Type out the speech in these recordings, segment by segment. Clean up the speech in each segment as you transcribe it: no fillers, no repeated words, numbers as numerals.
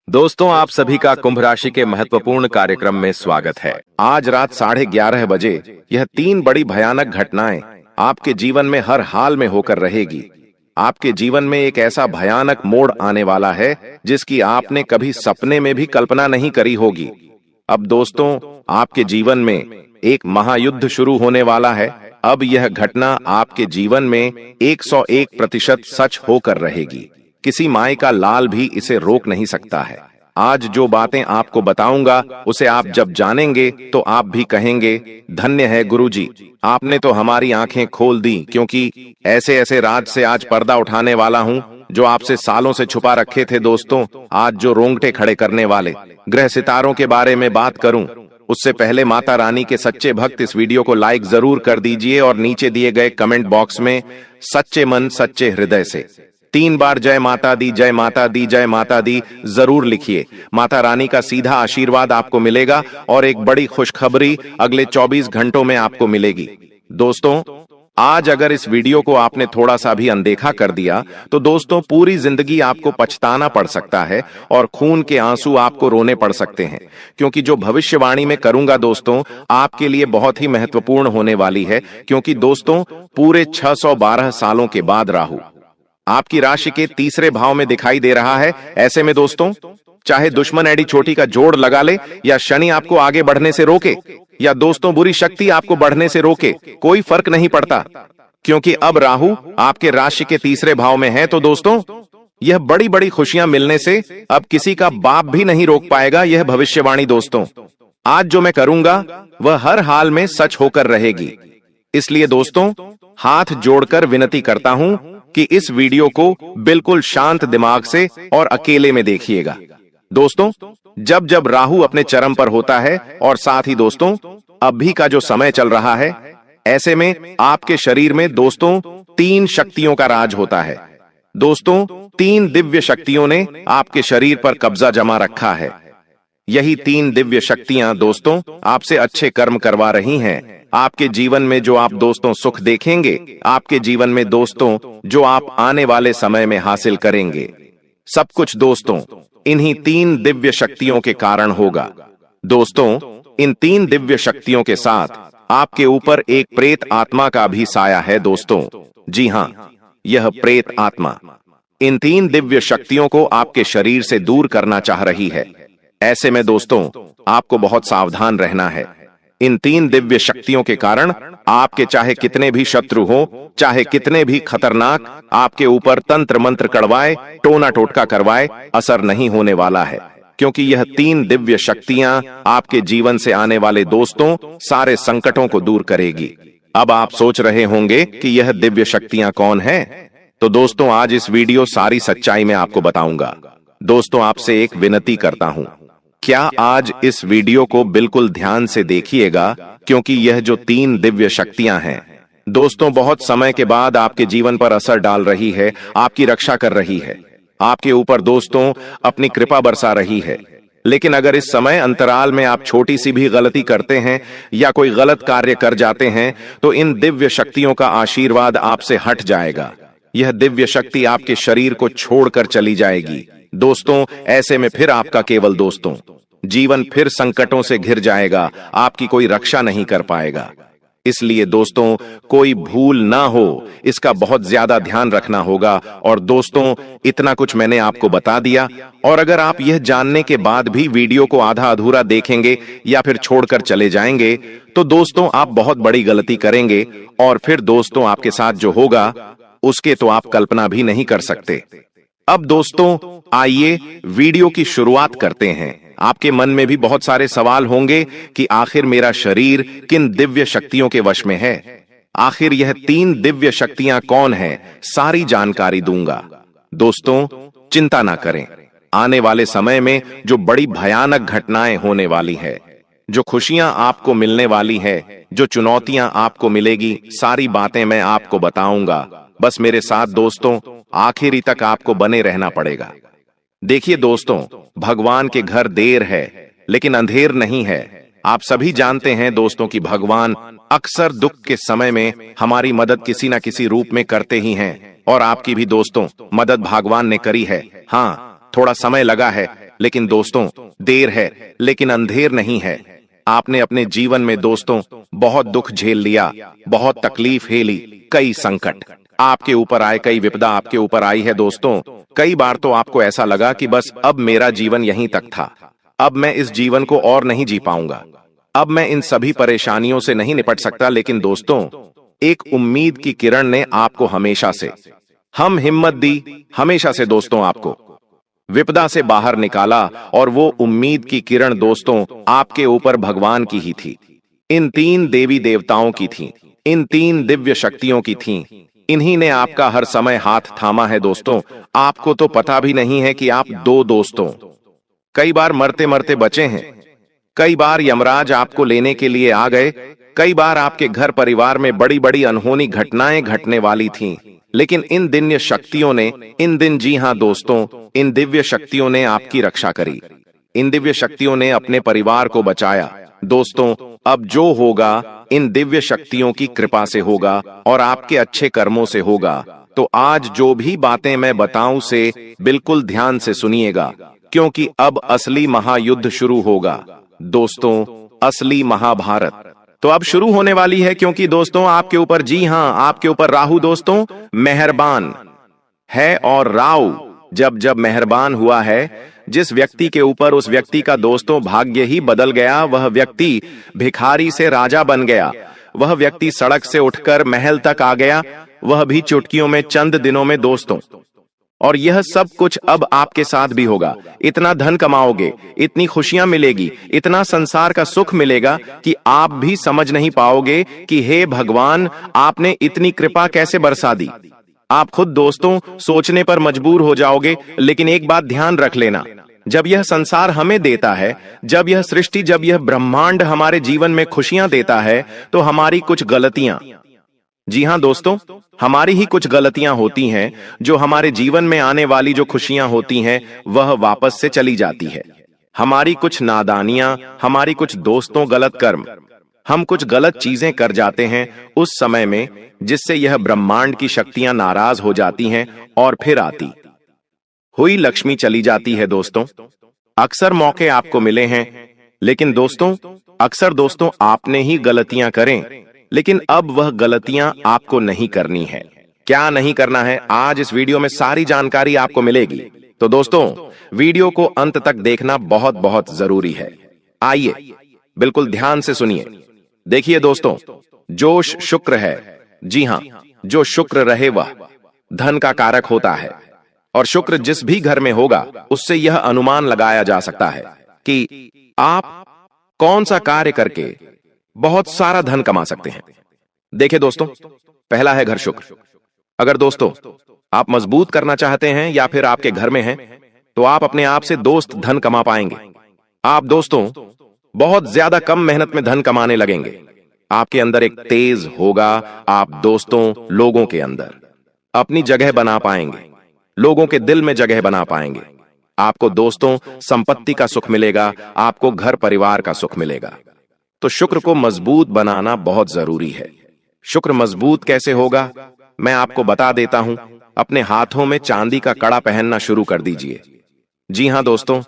दोस्तों, आप सभी का कुंभ राशि के महत्वपूर्ण कार्यक्रम में स्वागत है। आज रात 11:30 बजे यह 3 बड़ी भयानक घटनाएं आपके जीवन में हर हाल में होकर रहेगी। आपके जीवन में एक ऐसा भयानक मोड़ आने वाला है जिसकी आपने कभी सपने में भी कल्पना नहीं करी होगी। अब दोस्तों, आपके जीवन में एक महायुद्ध शुरू होने वाला है। अब यह घटना आपके जीवन में 101% सच होकर रहेगी। किसी माय का लाल भी इसे रोक नहीं सकता है। आज जो बातें आपको बताऊंगा उसे आप जब जानेंगे तो आप भी कहेंगे, धन्य है गुरुजी, आपने तो हमारी आंखें खोल दी, क्योंकि ऐसे ऐसे राज से आज पर्दा उठाने वाला हूं जो आपसे सालों से छुपा रखे थे। दोस्तों, आज जो रोंगटे खड़े करने वाले ग्रह सितारों के बारे में बात करूं, उससे पहले माता रानी के सच्चे भक्त इस वीडियो को लाइक जरूर कर दीजिए और नीचे दिए गए कमेंट बॉक्स में सच्चे मन सच्चे हृदय से 3 बार जय माता दी, जय माता दी, जय माता दी जरूर लिखिए। माता रानी का सीधा आशीर्वाद आपको मिलेगा और एक बड़ी खुशखबरी अगले 24 घंटों में आपको मिलेगी। दोस्तों, आज अगर इस वीडियो को आपने थोड़ा सा भी अनदेखा कर दिया तो दोस्तों, पूरी जिंदगी आपको पछताना पड़ सकता है और खून के आंसू आपको रोने पड़ सकते हैं, क्योंकि जो भविष्यवाणी मैं करूंगा दोस्तों, आपके लिए बहुत ही महत्वपूर्ण होने वाली है। क्योंकि दोस्तों, पूरे 612 सालों के बाद राहु आपकी राशि के तीसरे भाव में दिखाई दे रहा है। ऐसे में दोस्तों, चाहे दुश्मन एडी चोटी का जोड़ लगा ले या शनि आपको आगे बढ़ने से रोके या दोस्तों बुरी शक्ति आपको बढ़ने से रोके, कोई फर्क नहीं पड़ता, क्योंकि अब राहु आपके राशि के तीसरे भाव में है। तो दोस्तों, यह बड़ी बड़ी खुशियां मिलने से अब किसी का बाप भी नहीं रोक पाएगा। यह भविष्यवाणी दोस्तों, आज जो मैं करूंगा वह हर हाल में सच होकर रहेगी। इसलिए दोस्तों, हाथ जोड़कर विनती करता हूं कि इस वीडियो को बिल्कुल शांत दिमाग से और अकेले में देखिएगा। दोस्तों, जब जब राहु अपने चरम पर होता है और साथ ही दोस्तों अभी का जो समय चल रहा है, ऐसे में आपके शरीर में दोस्तों 3 शक्तियों का राज होता है। दोस्तों, 3 दिव्य शक्तियों ने आपके शरीर पर कब्जा जमा रखा है। यही 3 दिव्य शक्तियां दोस्तों आपसे अच्छे कर्म करवा रही हैं। आपके जीवन में जो आप दोस्तों सुख देखेंगे, आपके जीवन में दोस्तों जो आप आने वाले समय में हासिल करेंगे, सब कुछ दोस्तों इन्हीं 3 दिव्य शक्तियों के कारण होगा। दोस्तों, इन 3 दिव्य शक्तियों के साथ आपके ऊपर एक प्रेत आत्मा का भी साया है। दोस्तों, जी हां, यह प्रेत आत्मा इन 3 दिव्य शक्तियों को आपके शरीर से दूर करना चाह रही है। ऐसे में दोस्तों, आपको बहुत सावधान रहना है। इन 3 दिव्य शक्तियों के कारण आपके चाहे कितने भी शत्रु हो, चाहे कितने भी खतरनाक आपके ऊपर तंत्र मंत्र कड़वाए, टोना टोटका करवाए, असर नहीं होने वाला है, क्योंकि यह 3 दिव्य शक्तियां आपके जीवन से आने वाले दोस्तों सारे संकटों को दूर करेगी। अब आप सोच रहे होंगे कि यह दिव्य शक्तियां कौन है? तो दोस्तों, आज इस वीडियो सारी सच्चाई में आपको बताऊंगा। दोस्तों, आपसे एक विनती करता हूं, क्या आज इस वीडियो को बिल्कुल ध्यान से देखिएगा, क्योंकि यह जो 3 दिव्य शक्तियां हैं दोस्तों, बहुत समय के बाद आपके जीवन पर असर डाल रही है, आपकी रक्षा कर रही है, आपके ऊपर दोस्तों अपनी कृपा बरसा रही है। लेकिन अगर इस समय अंतराल में आप छोटी सी भी गलती करते हैं या कोई गलत कार्य कर जाते हैं तो इन दिव्य शक्तियों का आशीर्वाद आपसे हट जाएगा। यह दिव्य शक्ति आपके शरीर को छोड़कर चली जाएगी। दोस्तों, ऐसे में फिर आपका केवल दोस्तों जीवन फिर संकटों से घिर जाएगा, आपकी कोई रक्षा नहीं कर पाएगा। इसलिए दोस्तों, कोई भूल ना हो, इसका बहुत ज्यादा ध्यान रखना होगा। और दोस्तों, इतना कुछ मैंने आपको बता दिया, और अगर आप यह जानने के बाद भी वीडियो को आधा अधूरा देखेंगे या फिर छोड़कर चले जाएंगे तो दोस्तों आप बहुत बड़ी गलती करेंगे, और फिर दोस्तों आपके साथ जो होगा उसके तो आप कल्पना भी नहीं कर सकते। अब दोस्तों, आइए वीडियो की शुरुआत करते हैं। आपके मन में भी बहुत सारे सवाल होंगे कि आखिर मेरा शरीर किन दिव्य शक्तियों के वश में है, आखिर यह 3 दिव्य शक्तियां कौन हैं, सारी जानकारी दूंगा। दोस्तों, चिंता ना करें, आने वाले समय में जो बड़ी भयानक घटनाएं होने वाली है, जो खुशियां आपको मिलने वाली है, जो चुनौतियां आपको मिलेगी, सारी बातें मैं आपको बताऊंगा। बस मेरे साथ दोस्तों आखिरी तक आपको बने रहना पड़ेगा। देखिए दोस्तों, भगवान के घर देर है लेकिन अंधेर नहीं है। आप सभी जानते हैं दोस्तों कि भगवान अक्सर दुख के समय में हमारी मदद किसी न किसी रूप में करते ही हैं, और आपकी भी दोस्तों मदद भगवान ने करी है। हाँ, थोड़ा समय लगा है, लेकिन दोस्तों, देर है लेकिन अंधेर नहीं है। आपने अपने जीवन में दोस्तों बहुत दुख झेल लिया, बहुत तकलीफ झेली, कई संकट आपके ऊपर आए, कई विपदा आपके ऊपर आई है दोस्तों। कई बार तो आपको ऐसा लगा कि बस अब मेरा जीवन यहीं तक था, अब मैं इस जीवन को और नहीं जी पाऊंगा, अब मैं इन सभी परेशानियों से नहीं निपट सकता। लेकिन दोस्तों, एक उम्मीद की किरण ने आपको हमेशा से हम हिम्मत दी, हमेशा से दोस्तों आपको विपदा से बाहर निकाला। और वो उम्मीद की किरण दोस्तों आपके ऊपर भगवान की ही थी, इन 3 देवी देवताओं की थी, इन 3 दिव्य शक्तियों की थी। इन्हीं ने आपका हर समय हाथ थामा है दोस्तों। आपको तो पता भी नहीं है कि आप 2 दोस्तों कई बार मरते मरते बचे हैं, कई बार यमराज आपको लेने के लिए आ गए, कई बार आपके घर परिवार में बड़ी बड़ी अनहोनी घटनाएं घटने वाली थीं। लेकिन इन दिव्य शक्तियों ने, इन दिन, जी हां दोस्तों, इन दिव्य शक्तियों ने आपकी रक्षा करी, इन दिव्य शक्तियों ने अपने परिवार को बचाया। दोस्तों, अब जो होगा इन दिव्य शक्तियों की कृपा से होगा और आपके अच्छे कर्मों से होगा। तो आज जो भी बातें मैं बताऊं से बिल्कुल ध्यान से सुनिएगा, क्योंकि अब असली महायुद्ध शुरू होगा दोस्तों, असली महाभारत तो अब शुरू होने वाली है। क्योंकि दोस्तों आपके ऊपर, जी हां, आपके ऊपर राहु दोस्तों मेहरबान है। और राहु जब जब मेहरबान हुआ है जिस व्यक्ति के ऊपर, उस व्यक्ति का दोस्तों भाग्य ही बदल गया। वह व्यक्ति भिखारी से राजा बन गया, वह व्यक्ति सड़क से उठकर महल तक आ गया, वह भी चुटकियों में, चंद दिनों में दोस्तों। और यह सब कुछ अब आपके साथ भी होगा। इतना धन कमाओगे, इतनी खुशियां मिलेगी, इतना संसार का सुख मिलेगा कि आप भी समझ नहीं पाओगे कि हे भगवान, आपने इतनी कृपा कैसे बरसा दी। आप खुद दोस्तों सोचने पर मजबूर हो जाओगे। लेकिन एक बात ध्यान रख लेना, जब यह संसार हमें देता है, जब यह सृष्टि, जब यह ब्रह्मांड हमारे जीवन में खुशियां देता है, तो हमारी कुछ गलतियां, जी हां दोस्तों, हमारी ही कुछ गलतियां होती हैं जो हमारे जीवन में आने वाली जो खुशियां होती हैं वह वापस से चली जाती है। हमारी कुछ नादानियां, हमारी कुछ दोस्तों गलत कर्म, हम कुछ गलत चीजें कर जाते हैं उस समय में, जिससे यह ब्रह्मांड की शक्तियां नाराज हो जाती हैं और फिर आती हुई लक्ष्मी चली जाती है दोस्तों। अक्सर मौके आपको मिले हैं, लेकिन दोस्तों अक्सर दोस्तों आपने ही गलतियां करें, लेकिन अब वह गलतियां आपको नहीं करनी है। क्या नहीं करना है, आज इस वीडियो में सारी जानकारी आपको मिलेगी। तो दोस्तों वीडियो को अंत तक देखना बहुत बहुत जरूरी है। आइए बिल्कुल ध्यान से सुनिए। देखिए दोस्तों, जो शुक्र है, जी हां, जो शुक्र रहे वह धन का कारक होता है। और शुक्र जिस भी घर में होगा उससे यह अनुमान लगाया जा सकता है कि आप कौन सा कार्य करके बहुत सारा धन कमा सकते हैं। देखिए दोस्तों, पहला है घर शुक्र। अगर दोस्तों आप मजबूत करना चाहते हैं या फिर आपके घर में हैं, तो आप अपने आप से दोस्त धन कमा पाएंगे। आप दोस्तों बहुत ज्यादा कम मेहनत में धन कमाने लगेंगे। आपके अंदर एक तेज होगा। आप दोस्तों लोगों के अंदर अपनी जगह बना पाएंगे, लोगों के दिल में जगह बना पाएंगे। आपको दोस्तों संपत्ति का सुख मिलेगा, आपको घर परिवार का सुख मिलेगा। तो शुक्र को मजबूत बनाना बहुत जरूरी है। शुक्र मजबूत कैसे होगा, मैं आपको बता देता हूं। अपने हाथों में चांदी का कड़ा पहनना शुरू कर दीजिए। जी हां दोस्तों,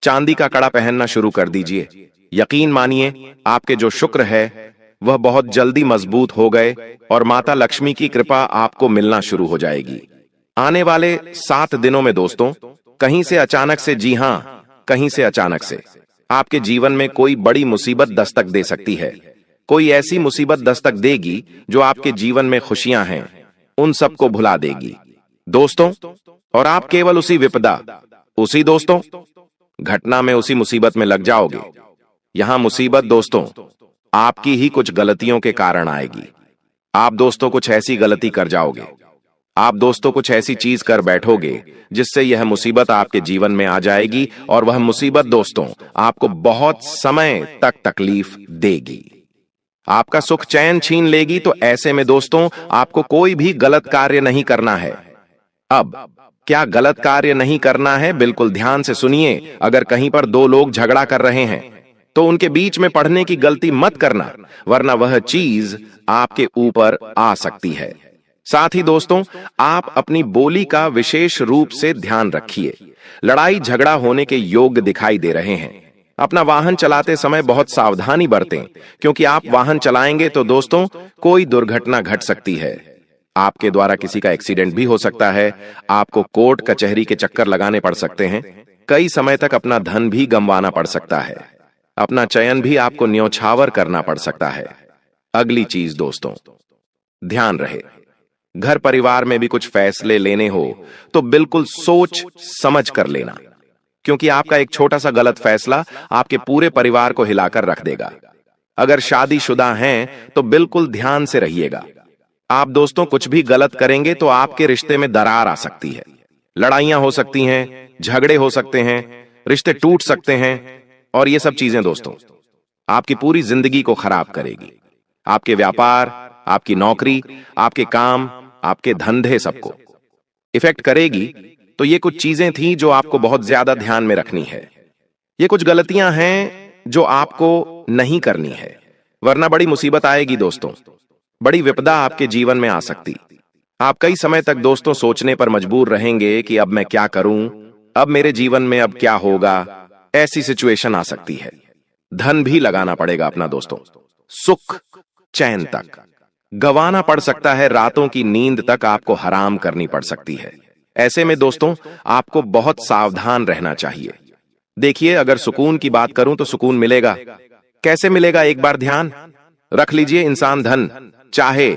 चांदी का कड़ा पहनना शुरू कर दीजिए। यकीन मानिए आपके जो शुक्र है वह बहुत जल्दी मजबूत हो गए और माता लक्ष्मी की कृपा आपको मिलना शुरू हो जाएगी। आने वाले 7 दिनों में दोस्तों कहीं से अचानक से, जी हां, कहीं से अचानक से आपके जीवन में कोई बड़ी मुसीबत दस्तक दे सकती है। कोई ऐसी मुसीबत दस्तक देगी जो आपके जीवन में खुशियां हैं उन सबको भुला देगी दोस्तों। और आप केवल उसी विपदा, उसी दोस्तों घटना में, उसी मुसीबत में लग जाओगे। यहां मुसीबत दोस्तों आपकी ही कुछ गलतियों के कारण आएगी। आप दोस्तों कुछ ऐसी गलती कर जाओगे, आप दोस्तों कुछ ऐसी चीज कर बैठोगे जिससे यह मुसीबत आपके जीवन में आ जाएगी। और वह मुसीबत दोस्तों आपको बहुत समय तक तकलीफ देगी, आपका सुख चैन छीन लेगी। तो ऐसे में दोस्तों आपको कोई भी गलत कार्य नहीं करना है। अब क्या गलत कार्य नहीं करना है, बिल्कुल ध्यान से सुनिए। अगर कहीं पर 2 लोग झगड़ा कर रहे हैं तो उनके बीच में पढ़ने की गलती मत करना, वरना वह चीज आपके ऊपर आ सकती है। साथ ही दोस्तों, आप अपनी बोली का विशेष रूप से ध्यान रखिए। लड़ाई झगड़ा होने के योग दिखाई दे रहे हैं। अपना वाहन चलाते समय बहुत सावधानी बरतें, क्योंकि आप वाहन चलाएंगे तो दोस्तों कोई दुर्घटना घट सकती है। आपके द्वारा किसी का एक्सीडेंट भी हो सकता है। आपको कोर्ट कचहरी के चक्कर लगाने पड़ सकते हैं। कई समय तक अपना धन भी गंवाना पड़ सकता है। अपना चयन भी आपको न्योछावर करना पड़ सकता है। अगली चीज दोस्तों, ध्यान रहे, घर परिवार में भी कुछ फैसले लेने हो तो बिल्कुल सोच समझ कर लेना, क्योंकि आपका एक छोटा सा गलत फैसला आपके पूरे परिवार को हिलाकर रख देगा। अगर शादीशुदा हैं तो बिल्कुल ध्यान से रहिएगा। आप दोस्तों कुछ भी गलत करेंगे तो आपके रिश्ते में दरार आ सकती है। लड़ाइयां हो सकती हैं, झगड़े हो सकते हैं, रिश्ते टूट सकते हैं, और ये सब चीजें दोस्तों आपकी पूरी जिंदगी को खराब करेगी। आपके व्यापार, आपकी नौकरी, आपके काम, आपके धंधे सबको इफेक्ट करेगी। तो ये कुछ चीजें थी जो आपको बहुत ज्यादा ध्यान में रखनी है। ये कुछ गलतियां हैं जो आपको नहीं करनी है, वरना बड़ी मुसीबत आएगी दोस्तों। बड़ी विपदा आपके जीवन में आ सकती। आप कई समय तक दोस्तों सोचने पर मजबूर रहेंगे कि अब मैं क्या करूं, अब मेरे जीवन में अब क्या होगा। ऐसी सिचुएशन आ सकती है। धन भी लगाना पड़ेगा अपना दोस्तों, सुख चैन तक गंवाना पड़ सकता है। रातों की नींद तक आपको हराम करनी पड़ सकती है। ऐसे में दोस्तों आपको बहुत सावधान रहना चाहिए। देखिए, अगर सुकून की बात करूं तो सुकून मिलेगा। कैसे मिलेगा, एक बार ध्यान रख लीजिए। इंसान धन चाहे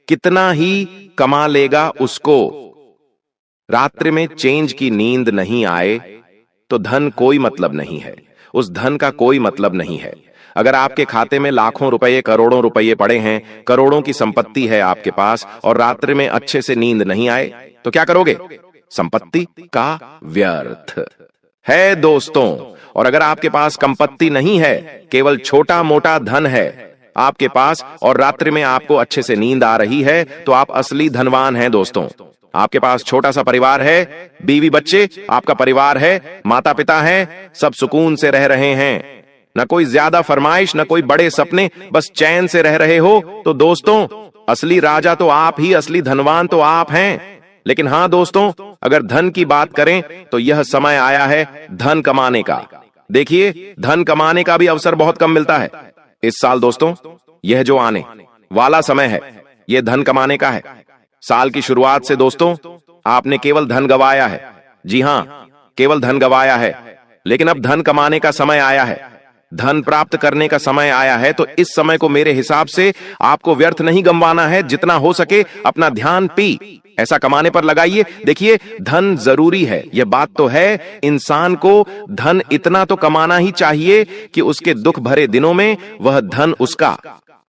कितना ही कमा लेगा, उसको रात्रि में चैन की नींद नहीं आए तो धन कोई मतलब नहीं है, उस धन का कोई मतलब नहीं है। अगर आपके खाते में लाखों रुपए, करोड़ों रुपए पड़े हैं, करोड़ों की संपत्ति है आपके पास, और रात्रि में अच्छे से नींद नहीं आए तो क्या करोगे? संपत्ति का व्यर्थ है दोस्तों। और अगर आपके पास संपत्ति नहीं है, केवल छोटा मोटा धन है आपके पास, और रात्रि में आपको अच्छे से नींद आ रही है, तो आप असली धनवान हैं दोस्तों। आपके पास छोटा सा परिवार है, बीवी बच्चे, आपका परिवार है, माता पिता हैं, सब सुकून से रह रहे हैं, न कोई ज्यादा फरमाइश, न कोई बड़े सपने, बस चैन से रह रहे हो, तो दोस्तों असली राजा तो आप ही, असली धनवान तो आप हैं। लेकिन हां दोस्तों, अगर धन की बात करें तो यह समय आया है धन कमाने का। देखिए, धन कमाने का भी अवसर बहुत कम मिलता है इस साल दोस्तों। यह जो आने वाला समय है, यह धन कमाने का है। साल की शुरुआत से दोस्तों आपने केवल धन गंवाया है। जी हां, केवल धन गंवाया है। लेकिन अब धन कमाने का समय आया है, धन प्राप्त करने का समय आया है। तो इस समय को मेरे हिसाब से आपको व्यर्थ नहीं गंवाना है। जितना हो सके अपना ध्यान ऐसा कमाने पर लगाइए। देखिए, धन जरूरी है, यह बात तो है। इंसान को धन इतना तो कमाना ही चाहिए कि उसके दुख भरे दिनों में वह धन उसका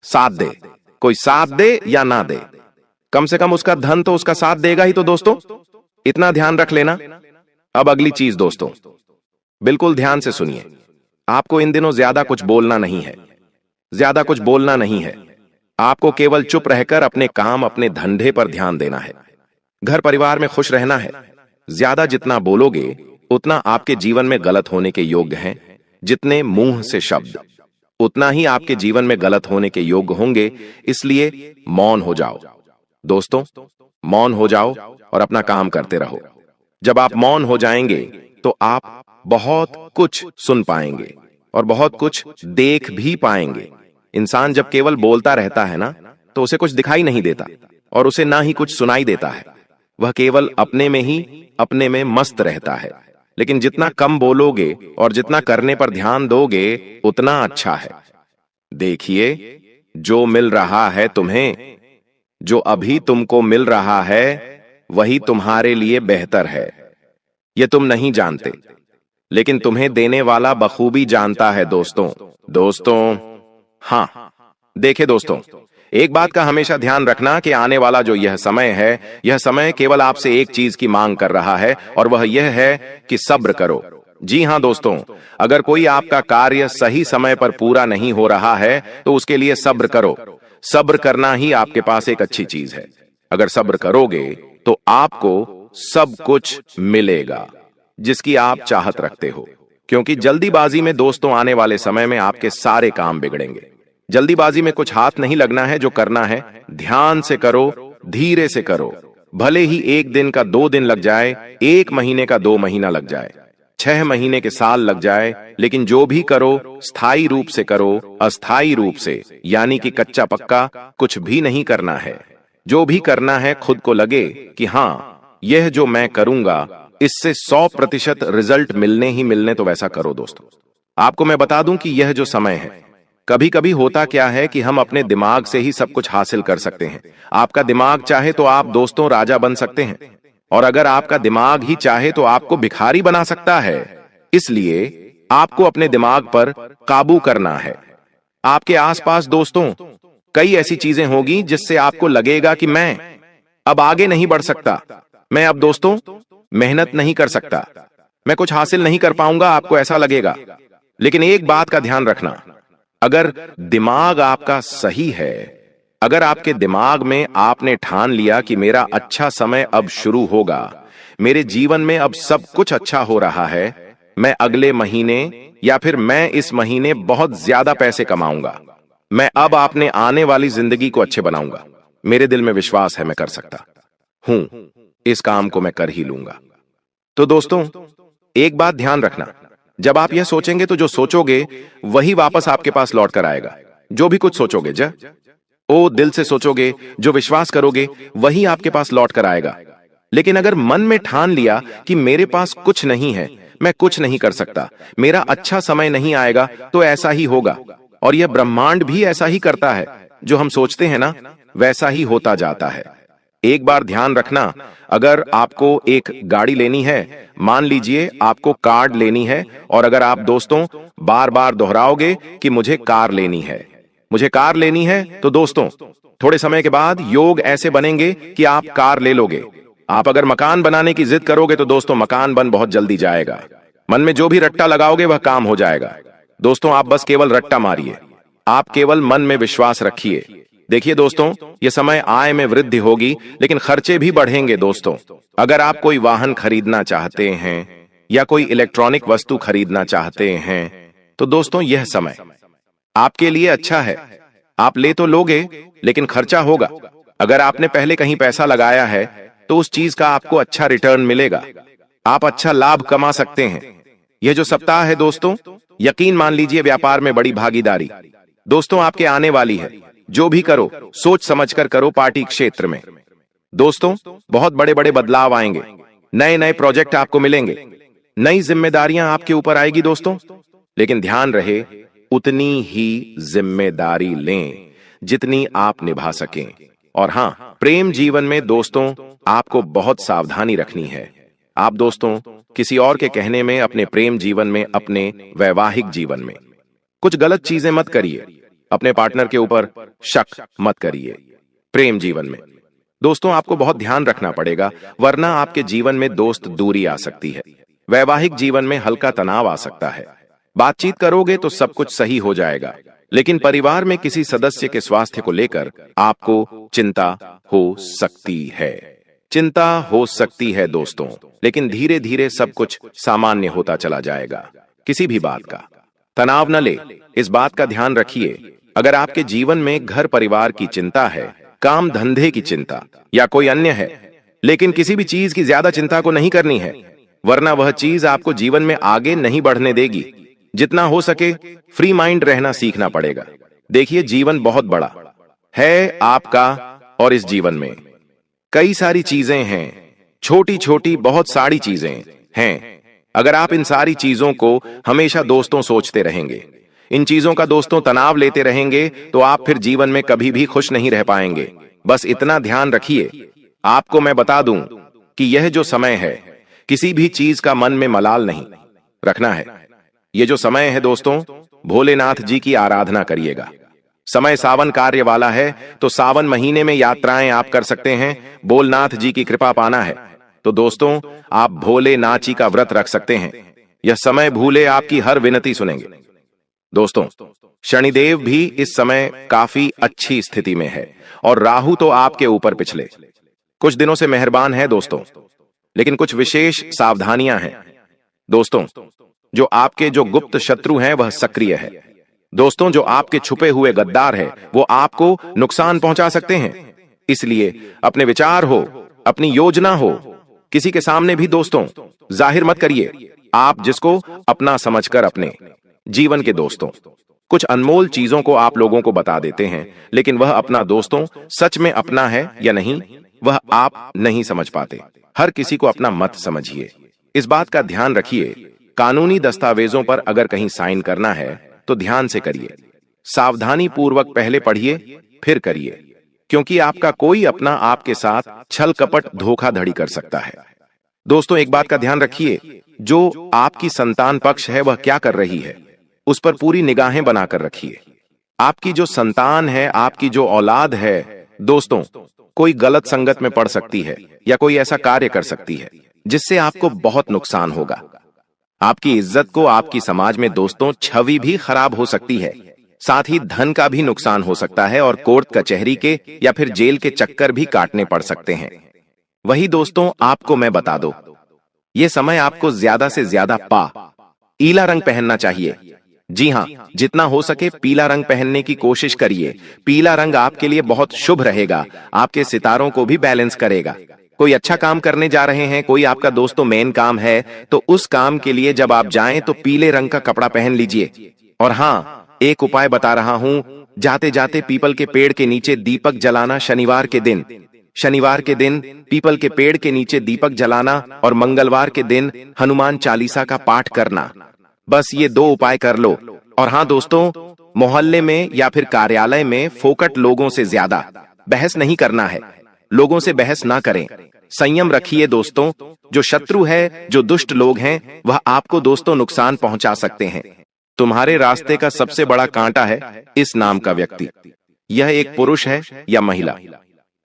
साथ दे। कोई साथ दे या ना दे, कम से कम उसका धन तो उसका साथ देगा ही। तो दोस्तों इतना ध्यान रख लेना। अब अगली चीज दोस्तों, बिल्कुल ध्यान से सुनिए। आपको इन दिनों ज्यादा कुछ बोलना नहीं है, ज्यादा कुछ बोलना नहीं है। आपको केवल चुप रहकर अपने काम, अपने धंधे पर ध्यान देना है। घर परिवार में खुश रहना है। ज्यादा जितना बोलोगे उतना आपके जीवन में गलत होने के योग्य हैं। जितने मुंह से शब्द, उतना ही आपके जीवन में गलत होने के योग्य होंगे। इसलिए मौन हो जाओ दोस्तों, मौन हो जाओ और अपना काम करते रहो। जब आप मौन हो जाएंगे तो आप बहुत कुछ सुन पाएंगे और बहुत कुछ देख भी पाएंगे। इंसान जब केवल बोलता रहता है ना, तो उसे कुछ दिखाई नहीं देता और उसे ना ही कुछ सुनाई देता है। वह केवल अपने में ही, अपने में मस्त रहता है। लेकिन जितना कम बोलोगे और जितना करने पर ध्यान दोगे उतना अच्छा है। देखिए, जो मिल रहा है तुम्हें, जो अभी तुमको मिल रहा है, वही तुम्हारे लिए बेहतर है। ये तुम नहीं जानते, लेकिन तुम्हें देने वाला बखूबी जानता है दोस्तों। हां, देखे दोस्तों, एक बात का हमेशा ध्यान रखना कि आने वाला जो यह समय है, यह समय केवल आपसे एक चीज की मांग कर रहा है, और वह यह है कि सब्र करो। जी हां दोस्तों, अगर कोई आपका कार्य सही समय पर पूरा नहीं हो रहा है तो उसके लिए सब्र करो। सब्र करना ही आपके पास एक अच्छी चीज है। अगर सब्र करोगे तो आपको सब कुछ मिलेगा जिसकी आप चाहत रखते हो। क्योंकि जल्दीबाजी में दोस्तों आने वाले समय में आपके सारे काम बिगड़ेंगे। जल्दीबाजी में कुछ हाथ नहीं लगना है। जो करना है ध्यान से करो, धीरे से करो। भले ही 1 दिन का 2 दिन लग जाए, 1 महीने का 2 महीना लग जाए, 6 महीने के साल लग जाए, लेकिन जो भी करो स्थायी रूप से करो, अस्थायी रूप से, यानी कि कच्चा पक्का कुछ भी नहीं करना है। जो भी करना है खुद को लगे कि हाँ, यह जो मैं करूंगा इससे 100% रिजल्ट मिलने ही मिलने, तो वैसा करो दोस्तों। आपको मैं बता दूं कि यह जो समय है, कभी कभी होता क्या है कि हम अपने दिमाग से ही सब कुछ हासिल कर सकते हैं। आपका दिमाग चाहे तो आप दोस्तों राजा बन सकते हैं, और अगर आपका दिमाग ही चाहे तो आपको भिखारी बना सकता है। इसलिए आपको अपने दिमाग पर काबू करना है। आपके आसपास दोस्तों कई ऐसी चीजें होगी जिससे आपको लगेगा कि मैं अब आगे नहीं बढ़ सकता, मैं अब दोस्तों मेहनत नहीं कर सकता, मैं कुछ हासिल नहीं कर पाऊंगा, आपको ऐसा लगेगा। लेकिन एक बात का ध्यान रखना, अगर दिमाग आपका सही है, अगर आपके दिमाग में आपने ठान लिया कि मेरा अच्छा समय अब शुरू होगा, मेरे जीवन में अब सब कुछ अच्छा हो रहा है, मैं अगले महीने या फिर मैं इस महीने बहुत ज्यादा पैसे कमाऊंगा, मैं अब अपने आने वाली जिंदगी को अच्छे बनाऊंगा, मेरे दिल में विश्वास है मैं कर सकता हूं, इस काम को मैं कर ही लूंगा। तो दोस्तों एक बात ध्यान रखना, जब आप यह सोचेंगे तो जो सोचोगे वही वापस आपके पास लौट कर आएगा। जो भी कुछ सोचोगे दिल से सोचोगे, जो विश्वास करोगे वही आपके पास लौट कर आएगा। लेकिन अगर मन में ठान लिया कि मेरे पास कुछ नहीं है, मैं कुछ नहीं कर सकता, मेरा अच्छा समय नहीं आएगा, तो ऐसा ही होगा। और यह ब्रह्मांड भी ऐसा ही करता है, जो हम सोचते हैं ना वैसा ही होता जाता है। एक बार ध्यान रखना, अगर आपको एक गाड़ी लेनी है, मान लीजिए आपको कार लेनी है, और अगर आप दोस्तों बार बार दोहराओगे कि मुझे कार लेनी है, मुझे कार लेनी है, तो दोस्तों थोड़े समय के बाद योग ऐसे बनेंगे कि आप कार ले लोगे। आप अगर मकान बनाने की जिद करोगे तो दोस्तों मकान बन बहुत जल्दी जाएगा। मन में जो भी रट्टा लगाओगे वह काम हो जाएगा। दोस्तों आप बस केवल रट्टा मारिए, आप केवल मन में विश्वास रखिए। देखिए दोस्तों, ये समय आय में वृद्धि होगी, लेकिन खर्चे भी बढ़ेंगे दोस्तों। अगर आप कोई वाहन खरीदना चाहते हैं या कोई इलेक्ट्रॉनिक वस्तु खरीदना चाहते हैं, तो दोस्तों यह समय आपके लिए अच्छा है। आप ले तो लोगे, लेकिन खर्चा होगा। अगर आपने पहले कहीं पैसा लगाया है तो उस चीज का आपको अच्छा रिटर्न मिलेगा, आप अच्छा लाभ कमा सकते हैं। यह जो सप्ताह है दोस्तों, यकीन मान लीजिए व्यापार में बड़ी भागीदारी दोस्तों आपके आने वाली है। जो भी करो सोच समझकर करो। पार्टी क्षेत्र में दोस्तों बहुत बड़े बड़े बदलाव आएंगे, नए नए प्रोजेक्ट आपको मिलेंगे, नई जिम्मेदारियां आपके ऊपर आएगी दोस्तों। लेकिन ध्यान रहे, उतनी ही जिम्मेदारी लें जितनी आप निभा सकें। और हाँ, प्रेम जीवन में दोस्तों आपको बहुत सावधानी रखनी है। आप दोस्तों किसी और के कहने में, अपने प्रेम जीवन में, अपने वैवाहिक जीवन में कुछ गलत चीजें मत करिए। अपने पार्टनर के ऊपर शक मत करिए। प्रेम जीवन में दोस्तों आपको बहुत ध्यान रखना पड़ेगा, वरना आपके जीवन में दोस्त दूरी आ सकती है। वैवाहिक जीवन में हल्का तनाव आ सकता है। बातचीत करोगे तो सब कुछ सही हो जाएगा, लेकिन परिवार में किसी सदस्य के स्वास्थ्य को लेकर आपको चिंता हो सकती है। चिंता हो सकती है दोस्तों, लेकिन धीरे धीरे सब कुछ सामान्य होता चला जाएगा। किसी भी बात का तनाव न ले, इस बात का ध्यान रखिए। अगर आपके जीवन में घर परिवार की चिंता है, काम धंधे की चिंता या कोई अन्य है, लेकिन किसी भी चीज की ज्यादा चिंता को नहीं करनी है, वरना वह चीज आपको जीवन में आगे नहीं बढ़ने देगी। जितना हो सके फ्री माइंड रहना सीखना पड़ेगा। देखिए जीवन बहुत बड़ा है आपका, और इस जीवन में कई सारी चीजें हैं, छोटी छोटी बहुत सारी चीजें हैं। अगर आप इन सारी चीजों को हमेशा दोस्तों सोचते रहेंगे, इन चीजों का दोस्तों तनाव लेते रहेंगे, तो आप फिर जीवन में कभी भी खुश नहीं रह पाएंगे। बस इतना ध्यान रखिए। आपको मैं बता दूं कि यह जो समय है, किसी भी चीज का मन में मलाल नहीं रखना है। ये जो समय है दोस्तों, भोलेनाथ जी की आराधना करिएगा। समय सावन कार्य वाला है, तो सावन महीने में यात्राएं आप कर सकते हैं। भोलेनाथ जी की कृपा पाना है तो दोस्तों आप भोलेनाथ जी का व्रत रख सकते हैं। यह समय भूले आपकी हर विनती सुनेंगे। दोस्तों शनिदेव भी इस समय काफी अच्छी स्थिति में है, और राहु तो आपके ऊपर पिछले कुछ दिनों से मेहरबान है दोस्तों, लेकिन कुछ विशेष सावधानियां हैं दोस्तों। जो आपके जो गुप्त शत्रु हैं वह सक्रिय है दोस्तों। जो आपके छुपे हुए गद्दार है वो आपको नुकसान पहुंचा सकते हैं। इसलिए अपने विचार हो, अपनी योजना हो, किसी के सामने भी दोस्तों जाहिर मत करिए। आप जिसको अपना समझकर अपने जीवन के दोस्तों कुछ अनमोल चीजों को आप लोगों को बता देते हैं, लेकिन वह अपना दोस्तों सच में अपना है या नहीं, वह आप नहीं समझ पाते। हर किसी को अपना मत समझिए। इस बात का ध्यान रखिए, कानूनी दस्तावेजों पर अगर कहीं साइन करना है तो ध्यान से करिए, सावधानी पूर्वक पहले पढ़िए फिर करिए, क्योंकि आपका कोई अपना आपके साथ छल कपट धोखाधड़ी कर सकता है। दोस्तों, एक बात का ध्यान रखिए, जो आपकी संतान पक्ष है वह क्या कर रही है उस पर पूरी निगाहें बनाकर रखिए। आपकी जो संतान है, आपकी जो औलाद है दोस्तों, कोई गलत संगत में पड़ सकती है या कोई ऐसा कार्य कर सकती है जिससे आपको बहुत नुकसान होगा। आपकी इज्जत को आपकी समाज में दोस्तों छवि भी खराब हो सकती है, साथ ही धन का भी नुकसान हो सकता है और कोर्ट कचहरी के या फिर जेल के चक्कर भी काटने पड़ सकते हैं। वही दोस्तों, आपको मैं बता दूं, ये समय आपको ज्यादा से ज्यादा पीला रंग पहनना चाहिए। जी हां, जितना हो सके पीला रंग पहनने की कोशिश करिए। पीला रंग आपके लिए बहुत शुभ रहेगा, आपके सितारों को भी बैलेंस करेगा। कोई अच्छा काम करने जा रहे हैं, कोई आपका दोस्तों मेन काम है, तो उस काम के लिए जब आप जाएं तो पीले रंग का कपड़ा पहन लीजिए। और हां, एक उपाय बता रहा हूं, जाते जाते पीपल के पेड़ के नीचे दीपक जलाना शनिवार के दिन पीपल के पेड़ के नीचे दीपक जलाना और मंगलवार के दिन हनुमान चालीसा का पाठ करना। बस ये 2 उपाय कर लो। और हां दोस्तों, मोहल्ले में या फिर कार्यालय में फोकट लोगों से ज्यादा बहस नहीं करना है। लोगों से बहस ना करें, संयम रखिए दोस्तों। जो शत्रु है, जो दुष्ट लोग हैं, वह आपको दोस्तों नुकसान पहुंचा सकते हैं। तुम्हारे रास्ते का सबसे बड़ा कांटा है इस नाम का व्यक्ति। यह एक पुरुष है या महिला,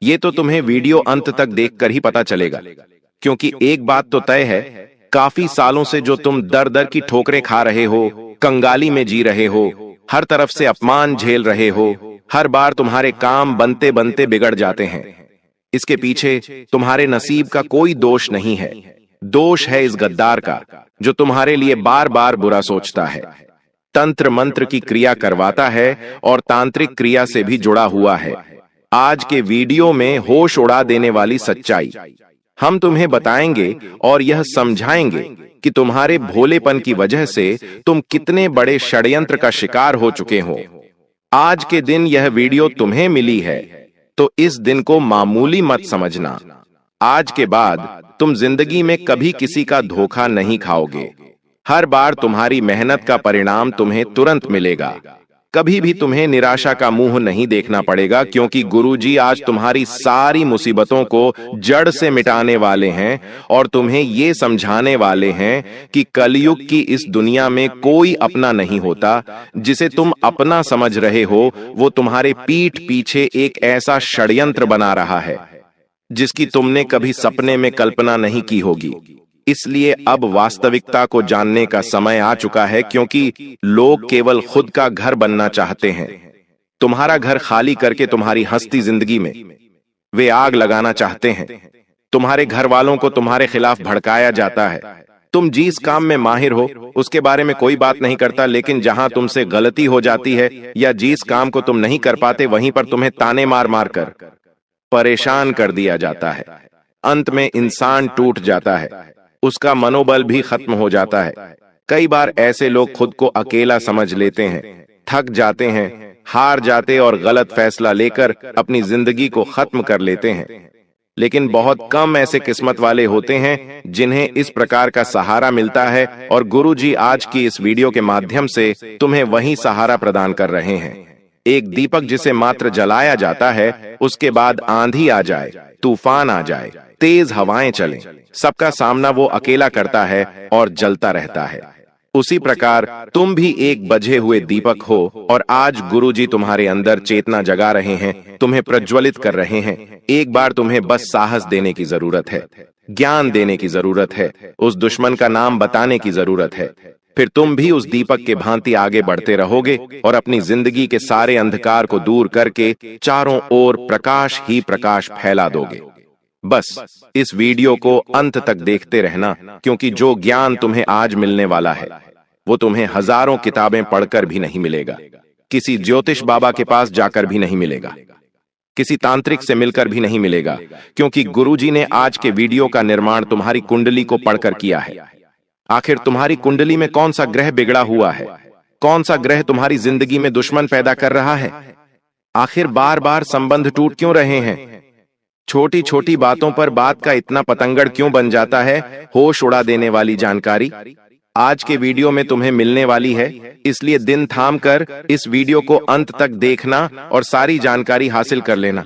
ये तो तुम्हें वीडियो अंत तक देखकर ही पता चलेगा, क्योंकि एक बात तो तय है, काफी सालों से जो तुम दर दर की ठोकरें खा रहे हो, कंगाली में जी रहे हो, हर तरफ से अपमान झेल रहे हो, हर बार तुम्हारे काम बनते बनते बिगड़ जाते हैं। इसके पीछे तुम्हारे नसीब का कोई दोष नहीं है, दोष है इस गद्दार का जो तुम्हारे लिए बार बार बुरा सोचता है, तंत्र मंत्र की क्रिया करवाता है और तांत्रिक क्रिया से भी जुड़ा हुआ है। आज के वीडियो में होश उड़ा देने वाली सच्चाई हम तुम्हें बताएंगे और यह समझाएंगे कि तुम्हारे भोलेपन की वजह से तुम कितने बड़े षड्यंत्र का शिकार हो चुके हो। आज के दिन यह वीडियो तुम्हें मिली है तो इस दिन को मामूली मत समझना। आज के बाद तुम जिंदगी में कभी किसी का धोखा नहीं खाओगे। हर बार तुम्हारी मेहनत का परिणाम तुम्हें तुरंत मिलेगा। कभी भी तुम्हें निराशा का मुंह नहीं देखना पड़ेगा, क्योंकि गुरुजी आज तुम्हारी सारी मुसीबतों को जड़ से मिटाने वाले हैं और तुम्हें ये समझाने वाले हैं कि कलयुग की इस दुनिया में कोई अपना नहीं होता। जिसे तुम अपना समझ रहे हो वो तुम्हारे पीठ पीछे एक ऐसा षड्यंत्र बना रहा है जिसकी तुमने कभी सपने में कल्पना नहीं की होगी। इसलिए अब वास्तविकता को जानने का समय आ चुका है, क्योंकि लोग केवल खुद का घर बनना चाहते हैं। तुम्हारा घर खाली करके तुम्हारी हंसती जिंदगी में वे आग लगाना चाहते हैं। तुम्हारे घर वालों को तुम्हारे खिलाफ भड़काया जाता है। तुम जिस काम में माहिर हो उसके बारे में कोई बात नहीं करता, लेकिन जहां तुमसे गलती हो जाती है या जिस काम को तुम नहीं कर पाते वहीं पर तुम्हें ताने मार मार कर परेशान कर दिया जाता है। अंत में इंसान टूट जाता है, उसका मनोबल भी खत्म हो जाता है। कई बार ऐसे लोग खुद को अकेला समझ लेते हैं, थक जाते हैं, हार जाते और गलत फैसला लेकर अपनी जिंदगी को खत्म कर लेते हैं। लेकिन बहुत कम ऐसे किस्मत वाले होते हैं जिन्हें इस प्रकार का सहारा मिलता है, और गुरुजी आज की इस वीडियो के माध्यम से तुम्हें वही सहारा प्रदान कर रहे हैं। एक दीपक जिसे मात्र जलाया जाता है, उसके बाद आंधी आ जाए, तूफान आ जाए, तेज हवाएं चलें, सबका सामना वो अकेला करता है और जलता रहता है। उसी प्रकार तुम भी एक बझे हुए दीपक हो और आज गुरुजी तुम्हारे अंदर चेतना जगा रहे हैं, तुम्हें प्रज्वलित कर रहे हैं। एक बार तुम्हें बस साहस देने की जरूरत है, ज्ञान देने की जरूरत है, उस दुश्मन का नाम बताने की जरूरत है। फिर तुम भी उस दीपक के भांति आगे बढ़ते रहोगे और अपनी जिंदगी के सारे अंधकार को दूर करके चारों ओर प्रकाश ही प्रकाश फैला दोगे। बस इस वीडियो को अंत तक देखते रहना, क्योंकि जो ज्ञान तुम्हें आज मिलने वाला है वो तुम्हें हजारों किताबें पढ़कर भी नहीं मिलेगा, किसी ज्योतिष बाबा के पास जाकर भी नहीं मिलेगा, किसी तांत्रिक से मिलकर भी नहीं मिलेगा, क्योंकि गुरुजी ने आज के वीडियो का निर्माण तुम्हारी कुंडली को पढ़कर किया है। आखिर तुम्हारी कुंडली में कौन सा ग्रह बिगड़ा हुआ है? कौन सा ग्रह तुम्हारी जिंदगी में दुश्मन पैदा कर रहा है? आखिर बार बार संबंध टूट क्यों रहे हैं? छोटी छोटी बातों पर बात का इतना पतंगड़ क्यों बन जाता है? होश उड़ा देने वाली जानकारी आज के वीडियो में तुम्हें मिलने वाली है, इसलिए दिन थाम कर इस वीडियो को अंत तक देखना और सारी जानकारी हासिल कर लेना।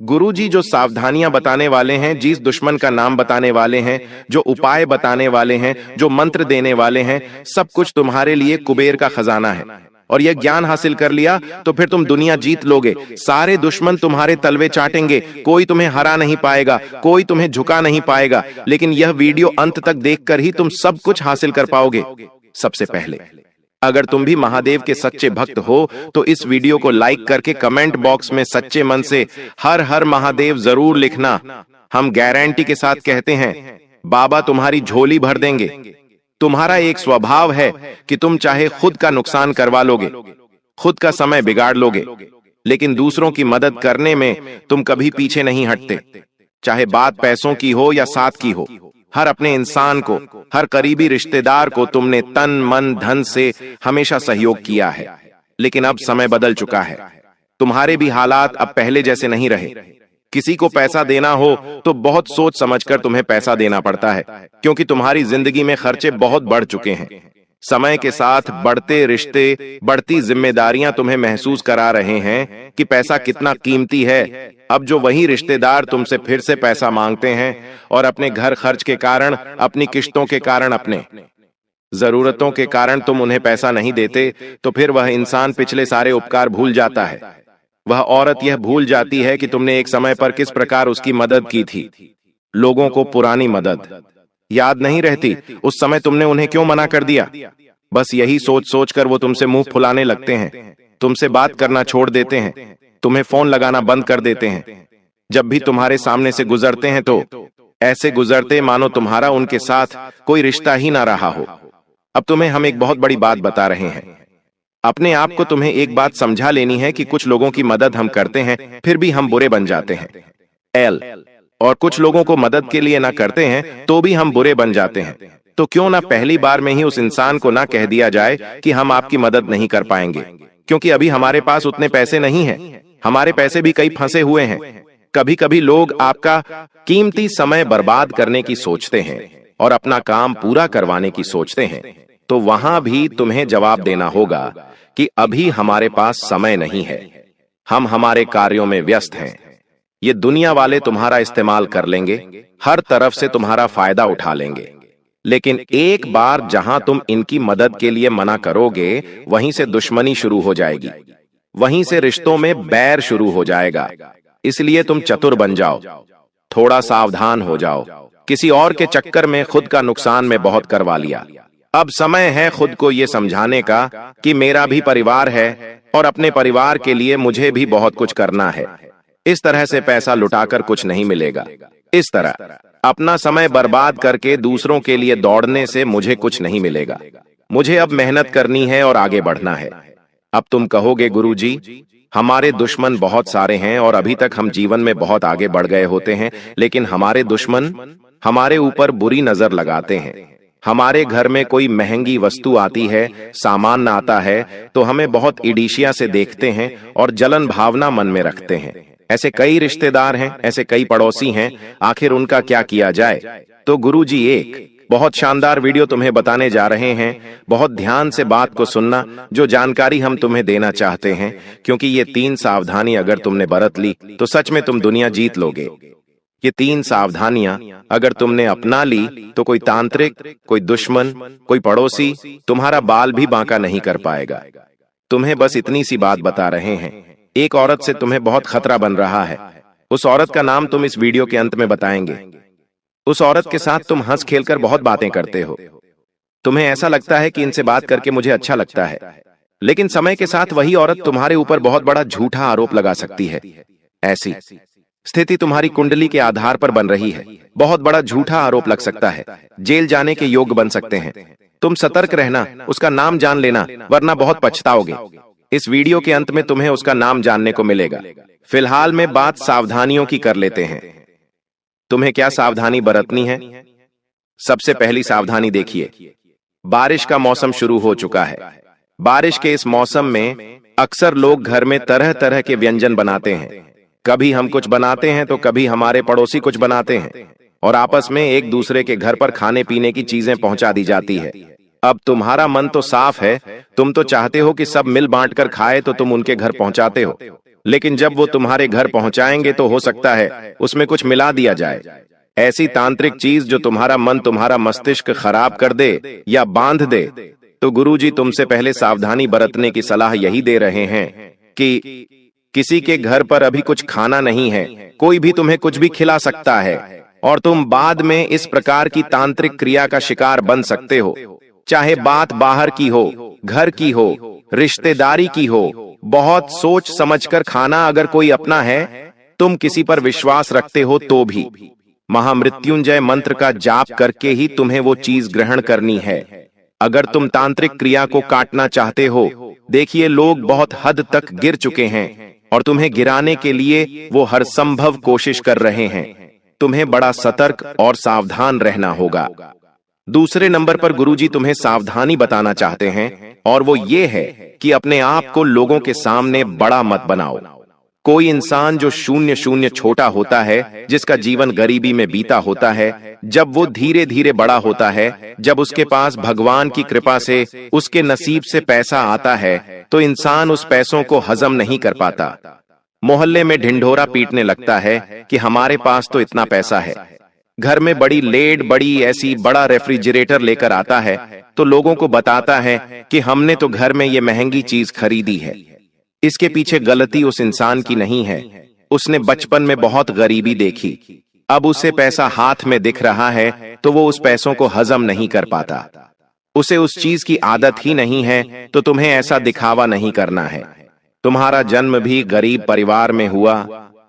गुरुजी जो सावधानियां बताने वाले हैं, जिस दुश्मन का नाम बताने वाले हैं, जो उपाय बताने वाले हैं, जो मंत्र देने वाले हैं, सब कुछ तुम्हारे लिए कुबेर का खजाना है। और यह ज्ञान हासिल कर लिया तो फिर तुम दुनिया जीत लोगे। सारे दुश्मन तुम्हारे तलवे चाटेंगे, कोई तुम्हें हरा नहीं पाएगा, कोई तुम्हें झुका नहीं पाएगा। लेकिन यह वीडियो अंत तक देखकर ही तुम सब कुछ हासिल कर पाओगे। सबसे पहले, अगर तुम भी महादेव के सच्चे भक्त हो तो इस वीडियो को लाइक करके कमेंट बॉक्स में सच्चे मन से हर हर महादेव जरूर लिखना। हम गारंटी के साथ कहते हैं, बाबा तुम्हारी झोली भर देंगे। तुम्हारा एक स्वभाव है कि तुम चाहे खुद का नुकसान करवा लोगे, खुद का समय बिगाड़ लोगे, लेकिन दूसरों की मदद करने में तुम कभी पीछे नहीं हटते। चाहे बात पैसों की हो या साथ की हो, हर अपने इंसान को, हर करीबी रिश्तेदार को तुमने तन मन धन से हमेशा सहयोग किया है। लेकिन अब समय बदल चुका है, तुम्हारे भी हालात अब पहले जैसे नहीं रहे। किसी को पैसा देना हो तो बहुत सोच समझकर तुम्हें पैसा देना पड़ता है, क्योंकि तुम्हारी जिंदगी में खर्चे बहुत बढ़ चुके हैं। समय के साथ बढ़ते रिश्ते, बढ़ती जिम्मेदारियां तुम्हें महसूस करा रहे हैं कि पैसा कितना कीमती है। अब जो वही रिश्तेदार तुमसे फिर से पैसा मांगते हैं और अपने घर खर्च के कारण, अपनी किश्तों के कारण, अपने जरूरतों के कारण तुम उन्हें पैसा नहीं देते, तो फिर वह इंसान पिछले सारे उपकार भूल जाता है। वह औरत यह भूल जाती है कि तुमने एक समय पर किस प्रकार उसकी मदद की थी। लोगों को पुरानी मदद याद नहीं रहती, उस समय तुमने उन्हें क्यों मना कर दिया? बस यही सोच सोच कर वो तुमसे मुंह फुलाने लगते हैं, तुमसे बात करना छोड़ देते हैं, तुम्हें फोन लगाना बंद कर देते हैं। जब भी तुम्हारे सामने से गुजरते हैं तो ऐसे गुजरते मानो तुम्हारा उनके साथ कोई रिश्ता ही ना रहा हो। अब तुम्हें हम एक बहुत बड़ी बात बता रहे हैं। अपने आप को तुम्हें एक बात समझा लेनी है कि कुछ लोगों की मदद हम करते हैं, फिर भी हम बुरे बन जाते हैं। और कुछ लोगों को मदद के लिए ना करते हैं तो भी हम बुरे बन जाते हैं। तो क्यों ना पहली बार में ही उस इंसान को ना कह दिया जाए कि हम आपकी मदद नहीं कर पाएंगे, क्योंकि अभी हमारे पास उतने पैसे नहीं हैं, हमारे पैसे भी कई फंसे हुए हैं। कभी कभी लोग आपका कीमती समय बर्बाद करने की सोचते हैं और अपना काम पूरा करवाने की सोचते हैं, तो वहां भी तुम्हें जवाब देना होगा कि अभी हमारे पास समय नहीं है, हम हमारे कार्यों में व्यस्त हैं। ये दुनिया वाले तुम्हारा इस्तेमाल कर लेंगे, हर तरफ से तुम्हारा फायदा उठा लेंगे, लेकिन एक बार जहां तुम इनकी मदद के लिए मना करोगे, वहीं से दुश्मनी शुरू हो जाएगी, वहीं से रिश्तों में बैर शुरू हो जाएगा। इसलिए तुम चतुर बन जाओ, थोड़ा सावधान हो जाओ। किसी और के चक्कर में खुद का नुकसान में बहुत करवा लिया। अब समय है खुद को ये समझाने का कि मेरा भी परिवार है और अपने परिवार के लिए मुझे भी बहुत कुछ करना है। इस तरह से पैसा लुटाकर कुछ नहीं मिलेगा। इस तरह अपना समय बर्बाद करके दूसरों के लिए दौड़ने से मुझे कुछ नहीं मिलेगा। मुझे अब मेहनत करनी है और आगे बढ़ना है। अब तुम कहोगे, गुरुजी, हमारे दुश्मन बहुत सारे हैं और अभी तक हम जीवन में बहुत आगे बढ़ गए होते हैं, लेकिन हमारे दुश्मन हमारे ऊपर बुरी नजर लगाते हैं। हमारे घर में कोई महंगी वस्तु आती है, सामान आता है, तो हमें बहुत ईर्ष्या से देखते हैं और जलन भावना मन में रखते हैं। ऐसे कई रिश्तेदार हैं, ऐसे कई पड़ोसी हैं, आखिर उनका क्या किया जाए? तो गुरुजी एक बहुत शानदार वीडियो तुम्हें बताने जा रहे हैं। बहुत ध्यान से बात को सुनना, जो जानकारी हम तुम्हें देना चाहते हैं, क्योंकि ये 3 सावधानी अगर तुमने बरत ली तो सच में तुम दुनिया जीत लोगे। ये 3 सावधानियां अगर तुमने अपना ली तो कोई तांत्रिक, कोई दुश्मन, कोई पड़ोसी तुम्हारा बाल भी बांका नहीं कर पाएगा। तुम्हें बस इतनी सी बात बता रहे हैं। एक औरत से तुम्हें बहुत खतरा बन रहा है। उस औरत का नाम तुम इस वीडियो के अंत में बताएंगे। उस औरत के साथ तुम हंस खेलकर बहुत बातें करते हो। तुम्हें ऐसा लगता है कि इनसे बात करके मुझे अच्छा लगता है, लेकिन समय के साथ वही औरत तुम्हारे ऊपर बहुत बड़ा झूठा आरोप लगा सकती है। ऐसी स्थिति तुम्हारी कुंडली के आधार पर बन रही है। बहुत बड़ा झूठा आरोप लग सकता है, जेल जाने के योग्य बन सकते हैं। तुम सतर्क रहना, उसका नाम जान लेना, वरना बहुत पछताओगे। इस वीडियो के अंत में तुम्हें उसका नाम जानने को मिलेगा। फिलहाल में बात सावधानियों की कर लेते हैं। तुम्हें क्या सावधानी बरतनी है? सबसे पहली सावधानी देखिए, बारिश का मौसम शुरू हो चुका है। बारिश के इस मौसम में अक्सर लोग घर में तरह तरह के व्यंजन बनाते हैं। कभी हम कुछ बनाते हैं तो कभी हमारे पड़ोसी कुछ बनाते हैं और आपस में एक दूसरे के घर पर खाने पीने की चीजें पहुंचा दी जाती है। अब तुम्हारा मन तो साफ है, तुम तो चाहते हो कि सब मिल बांट कर खाए, तो तुम उनके घर पहुंचाते हो। लेकिन जब वो तुम्हारे घर पहुंचाएंगे तो हो सकता है उसमें कुछ मिला दिया जाए, ऐसी तांत्रिक चीज जो तुम्हारा मन, तुम्हारा मस्तिष्क खराब कर दे या बांध दे। तो गुरुजी तुमसे पहले सावधानी बरतने की सलाह यही दे रहे हैं कि किसी के घर पर अभी कुछ खाना नहीं है, कोई भी तुम्हें कुछ भी खिला सकता है और तुम बाद में इस प्रकार की तांत्रिक क्रिया का शिकार बन सकते हो। चाहे बात बाहर की हो, घर की हो, रिश्तेदारी की हो, बहुत सोच समझकर खाना। अगर कोई अपना है, तुम किसी पर विश्वास रखते हो तो भी महामृत्युंजय मंत्र का जाप करके ही तुम्हें वो चीज ग्रहण करनी है। अगर तुम तांत्रिक क्रिया को काटना चाहते हो, देखिए लोग बहुत हद तक गिर चुके हैं और तुम्हें गिराने के लिए वो हर संभव कोशिश कर रहे हैं। तुम्हें बड़ा सतर्क और सावधान रहना होगा। दूसरे नंबर पर गुरुजी तुम्हें सावधानी बताना चाहते हैं और वो ये है कि अपने आप को लोगों के सामने बड़ा मत बनाओ। कोई इंसान जो शून्य शून्य छोटा होता है, जिसका जीवन गरीबी में बीता होता है, जब वो धीरे धीरे बड़ा होता है, जब उसके पास भगवान की कृपा से उसके नसीब से पैसा आता है, तो इंसान उस पैसों को हजम नहीं कर पाता। मोहल्ले में ढिंढोरा पीटने लगता है कि हमारे पास तो इतना पैसा है। घर में बड़ी लेड, बड़ी ऐसी बड़ा रेफ्रिजरेटर लेकर आता है तो लोगों को बताता है कि हमने तो घर में ये महंगी चीज खरीदी है। इसके पीछे गलती उस इंसान की नहीं है, उसने बचपन में बहुत गरीबी देखी, अब उसे पैसा हाथ में दिख रहा है तो वो उस पैसों को हजम नहीं कर पाता। उसे उस चीज की आदत ही नहीं है, तो तुम्हें ऐसा दिखावा नहीं करना है। तुम्हारा जन्म भी गरीब परिवार में हुआ,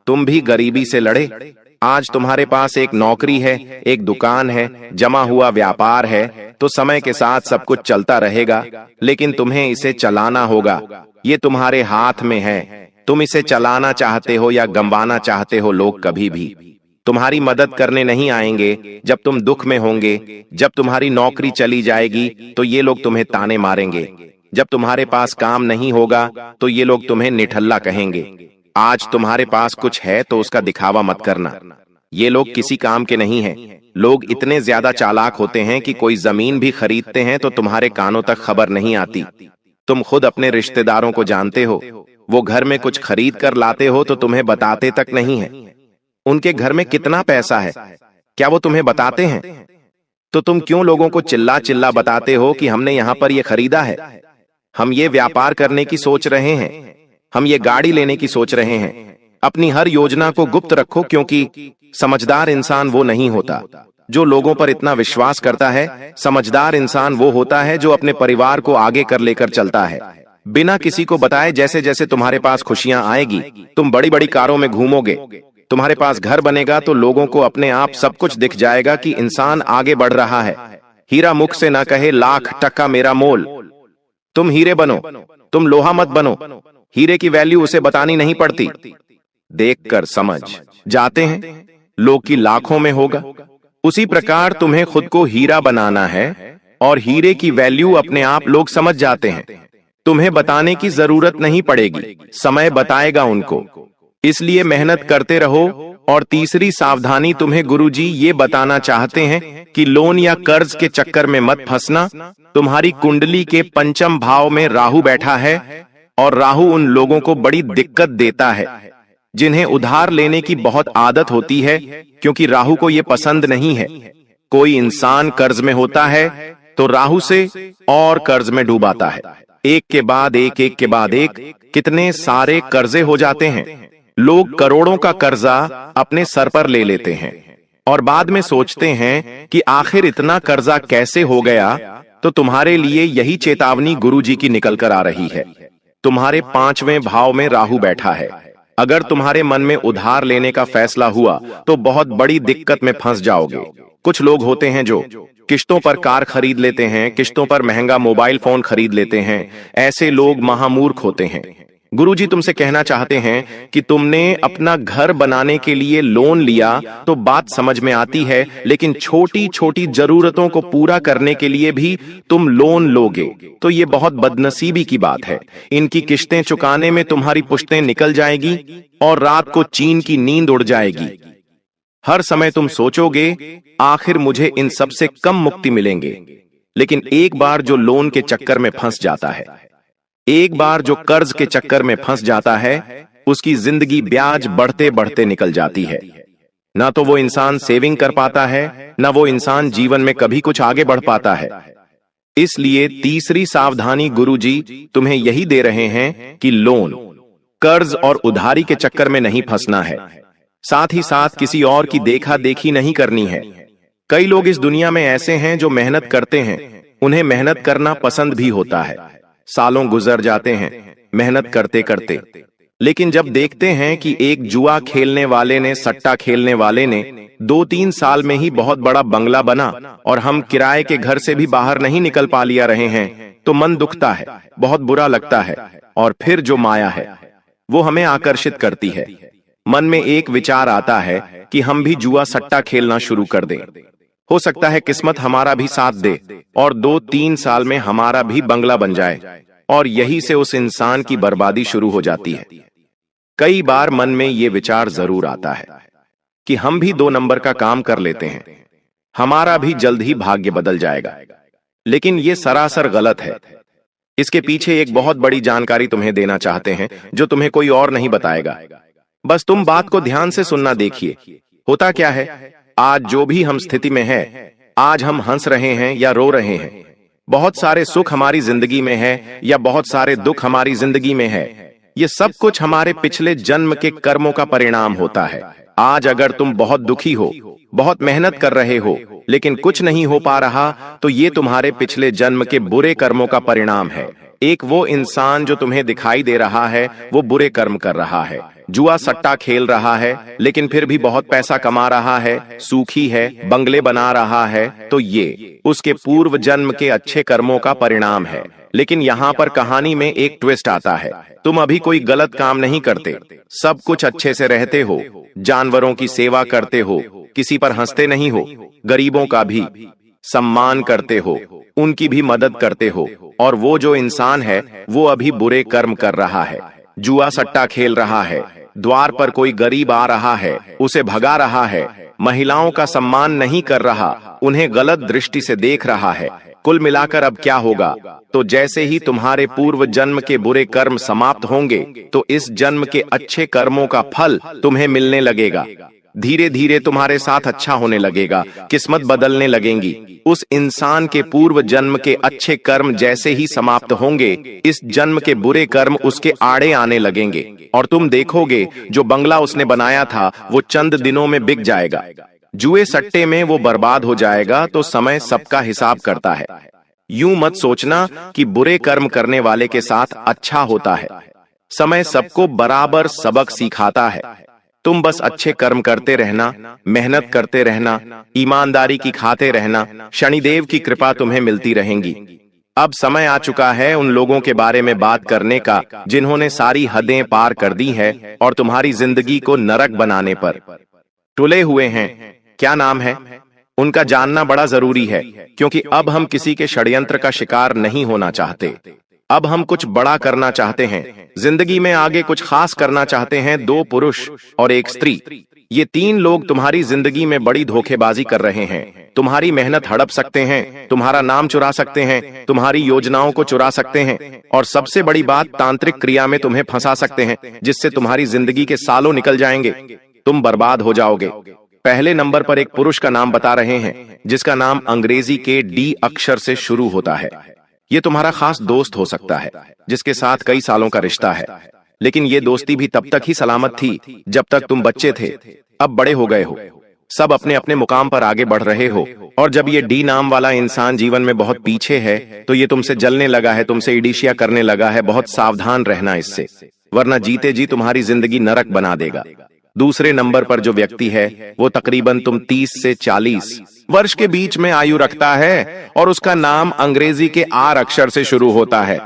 तुम भी गरीबी से लड़े। आज तुम्हारे पास एक नौकरी है, एक दुकान है, जमा हुआ व्यापार है, तो समय के साथ सब कुछ चलता रहेगा, लेकिन तुम्हें इसे चलाना होगा। ये तुम्हारे हाथ में है, तुम इसे चलाना चाहते हो या गंवाना चाहते हो। लोग कभी भी तुम्हारी मदद करने नहीं आएंगे जब तुम दुख में होंगे। जब तुम्हारी नौकरी चली जाएगी तो ये लोग तुम्हें ताने मारेंगे। जब तुम्हारे पास काम नहीं होगा तो ये लोग तुम्हें निठल्ला कहेंगे। आज तुम्हारे पास कुछ है तो उसका दिखावा मत करना। ये लोग किसी काम के नहीं हैं। लोग इतने ज्यादा चालाक होते हैं कि कोई जमीन भी खरीदते हैं तो तुम्हारे कानों तक खबर नहीं आती। तुम खुद अपने रिश्तेदारों को जानते हो, वो घर में कुछ खरीद कर लाते हो तो तुम्हें बताते तक नहीं है। उनके घर में कितना पैसा है, क्या वो तुम्हें बताते हैं? तो तुम क्यों लोगों को चिल्ला चिल्ला बताते हो कि हमने यहां पर ये खरीदा है, हम ये व्यापार करने की सोच रहे हैं, हम ये गाड़ी लेने की सोच रहे हैं। अपनी हर योजना को गुप्त रखो, क्योंकि समझदार इंसान वो नहीं होता जो लोगों पर इतना विश्वास करता है। समझदार इंसान वो होता है जो अपने परिवार को आगे कर लेकर चलता है, बिना किसी को बताए। जैसे जैसे तुम्हारे पास खुशियां आएगी, तुम बड़ी बड़ी कारों में घूमोगे, तुम्हारे पास घर बनेगा, तो लोगों को अपने आप सब कुछ दिख जाएगा कि इंसान आगे बढ़ रहा है। हीरा मुख से ना कहे लाख टका मेरा मोल। तुम हीरे बनो, तुम लोहा मत बनो। हीरे की वैल्यू उसे बतानी नहीं पड़ती, देखकर समझ जाते हैं लोग की लाखों में होगा। उसी प्रकार तुम्हें खुद को हीरा बनाना है और हीरे की वैल्यू अपने आप लोग समझ जाते हैं। तुम्हें बताने की जरूरत नहीं पड़ेगी, समय बताएगा उनको। इसलिए मेहनत करते रहो। और तीसरी सावधानी तुम्हें गुरुजी ये बताना चाहते हैं कि लोन या कर्ज के चक्कर में मत फंसना। तुम्हारी कुंडली के पंचम भाव में राहु बैठा है और राहु उन लोगों को बड़ी दिक्कत देता है जिन्हें उधार लेने की बहुत आदत होती है, क्योंकि राहु को यह पसंद नहीं है। कोई इंसान कर्ज में होता है तो राहु से और कर्ज में डूबाता है। एक के बाद एक, एक के बाद एक, कितने सारे कर्जे हो जाते हैं। लोग करोड़ों का कर्जा अपने सर पर ले लेते हैं और बाद में सोचते हैं कि आखिर इतना कर्जा कैसे हो गया। तो तुम्हारे लिए यही चेतावनी गुरुजी की निकल कर आ रही है। तुम्हारे 5वें भाव में राहु बैठा है। अगर तुम्हारे मन में उधार लेने का फैसला हुआ तो बहुत बड़ी दिक्कत में फंस जाओगे। कुछ लोग होते हैं जो किश्तों पर कार खरीद लेते हैं, किश्तों पर महंगा मोबाइल फोन खरीद लेते हैं। ऐसे लोग महामूर्ख होते हैं। गुरुजी तुमसे कहना चाहते हैं कि तुमने अपना घर बनाने के लिए लोन लिया तो बात समझ में आती है, लेकिन छोटी छोटी जरूरतों को पूरा करने के लिए भी तुम लोन लोगे तो ये बहुत बदनसीबी की बात है। इनकी किश्तें चुकाने में तुम्हारी पुश्तें निकल जाएगी और रात को चीन की नींद उड़ जाएगी। हर समय तुम सोचोगे आखिर मुझे इन सब से कम मुक्ति मिलेंगे, लेकिन एक बार जो लोन के चक्कर में फंस जाता है, एक बार जो कर्ज के चक्कर में फंस जाता है, उसकी जिंदगी ब्याज बढ़ते बढ़ते निकल जाती है। ना तो वो इंसान सेविंग कर पाता है, ना वो इंसान जीवन में कभी कुछ आगे बढ़ पाता है। इसलिए तीसरी सावधानी गुरुजी तुम्हें यही दे रहे हैं कि लोन, कर्ज और उधारी के चक्कर में नहीं फंसना है। साथ ही साथ किसी और की देखा देखी नहीं करनी है। कई लोग इस दुनिया में ऐसे हैं जो मेहनत करते हैं, उन्हें मेहनत करना पसंद भी होता है। सालों गुजर जाते हैं मेहनत करते करते, लेकिन जब देखते हैं कि एक जुआ खेलने वाले ने, सट्टा खेलने वाले ने 2-3 साल में ही बहुत बड़ा बंगला बना और हम किराए के घर से भी बाहर नहीं निकल पा लिया रहे हैं, तो मन दुखता है, बहुत बुरा लगता है। और फिर जो माया है वो हमें आकर्षित करती है। मन में एक विचार आता है कि हम भी जुआ सट्टा खेलना शुरू कर दें। हो सकता है किस्मत हमारा भी साथ दे और 2-3 साल में हमारा भी बंगला बन जाए, और यही से उस इंसान की बर्बादी शुरू हो जाती है। कई बार मन में ये विचार जरूर आता है कि हम भी 2 नंबर का काम कर लेते हैं, हमारा भी जल्द ही भाग्य बदल जाएगा। लेकिन ये सरासर गलत है। इसके पीछे एक बहुत बड़ी जानकारी तुम्हें देना चाहते हैं जो तुम्हें कोई और नहीं बताएगा। बस तुम बात को ध्यान से सुनना। देखिए होता क्या है, आज जो भी हम स्थिति में है, आज हम हंस रहे हैं या रो रहे हैं, बहुत सारे सुख हमारी जिंदगी में है या बहुत सारे दुख हमारी जिंदगी में है, ये सब कुछ हमारे पिछले जन्म के कर्मों का परिणाम होता है। आज अगर तुम बहुत दुखी हो, बहुत मेहनत कर रहे हो, लेकिन कुछ नहीं हो पा रहा, तो ये तुम्हारे पिछले जन्म के बुरे कर्मों का परिणाम है। एक वो इंसान जो तुम्हें दिखाई दे रहा है वो बुरे कर्म कर रहा है, जुआ सट्टा खेल रहा है, लेकिन फिर भी बहुत पैसा कमा रहा है, सुखी है, बंगले बना रहा है, तो ये उसके पूर्व जन्म के अच्छे कर्मों का परिणाम है। लेकिन यहाँ पर कहानी में एक ट्विस्ट आता है। तुम अभी कोई गलत काम नहीं करते, सब कुछ अच्छे से रहते हो, जानवरों की सेवा करते हो, किसी पर हंसते नहीं हो, गरीबों का भी सम्मान करते हो, उनकी भी मदद करते हो, और वो जो इंसान है वो अभी बुरे कर्म कर रहा है, जुआ सट्टा खेल रहा है, द्वार पर कोई गरीब आ रहा है उसे भगा रहा है, महिलाओं का सम्मान नहीं कर रहा, उन्हें गलत दृष्टि से देख रहा है। कुल मिलाकर अब क्या होगा, तो जैसे ही तुम्हारे पूर्व जन्म के बुरे कर्म समाप्त होंगे तो इस जन्म के अच्छे कर्मों का फल तुम्हें मिलने लगेगा। धीरे धीरे तुम्हारे साथ अच्छा होने लगेगा, किस्मत बदलने लगेंगी। उस इंसान के पूर्व जन्म के अच्छे कर्म जैसे ही समाप्त होंगे, इस जन्म के बुरे कर्म उसके आड़े आने लगेंगे, और तुम देखोगे जो बंगला उसने बनाया था वो चंद दिनों में बिक जाएगा, जुए सट्टे में वो बर्बाद हो जाएगा। तो समय सबका हिसाब करता है। यूं मत सोचना कि बुरे कर्म करने वाले के साथ अच्छा होता है। समय सबको बराबर सबक सिखाता है। तुम बस अच्छे कर्म करते रहना, मेहनत करते रहना, ईमानदारी की खाते रहना, शनिदेव की कृपा तुम्हें मिलती रहेंगी। अब समय आ चुका है उन लोगों के बारे में बात करने का जिन्होंने सारी हदें पार कर दी है और तुम्हारी जिंदगी को नरक बनाने पर तुले हुए हैं। क्या नाम है उनका, जानना बड़ा जरूरी है, क्योंकि अब हम किसी के षड्यंत्र का शिकार नहीं होना चाहते। अब हम कुछ बड़ा करना चाहते हैं, जिंदगी में आगे कुछ खास करना चाहते हैं। 2 पुरुष और 1 स्त्री, ये 3 लोग तुम्हारी जिंदगी में बड़ी धोखेबाजी कर रहे हैं। तुम्हारी मेहनत हड़प सकते हैं, तुम्हारा नाम चुरा सकते हैं, तुम्हारी योजनाओं को चुरा सकते हैं, और सबसे बड़ी बात, तांत्रिक क्रिया में तुम्हें फंसा सकते हैं, जिससे तुम्हारी जिंदगी के सालों निकल जाएंगे, तुम बर्बाद हो जाओगे। पहले नंबर पर एक पुरुष का नाम बता रहे हैं जिसका नाम अंग्रेजी के डी अक्षर से शुरू होता है। ये तुम्हारा खास दोस्त हो सकता है जिसके साथ कई सालों का रिश्ता है, लेकिन ये दोस्ती भी तब तक ही सलामत थी जब तक तुम बच्चे थे। अब बड़े हो गए हो, सब अपने अपने मुकाम पर आगे बढ़ रहे हो, और जब ये डी नाम वाला इंसान जीवन में बहुत पीछे है तो ये तुमसे जलने लगा है, तुमसे ईर्ष्या करने लगा है। बहुत सावधान रहना इससे, वरना जीते जी तुम्हारी जिंदगी नरक बना देगा। दूसरे नंबर पर जो व्यक्ति है वो तकरीबन तुम 30 से 40 वर्ष के बीच में आयु रखता है, और उसका नाम अंग्रेजी के आर अक्षर से शुरू होता है।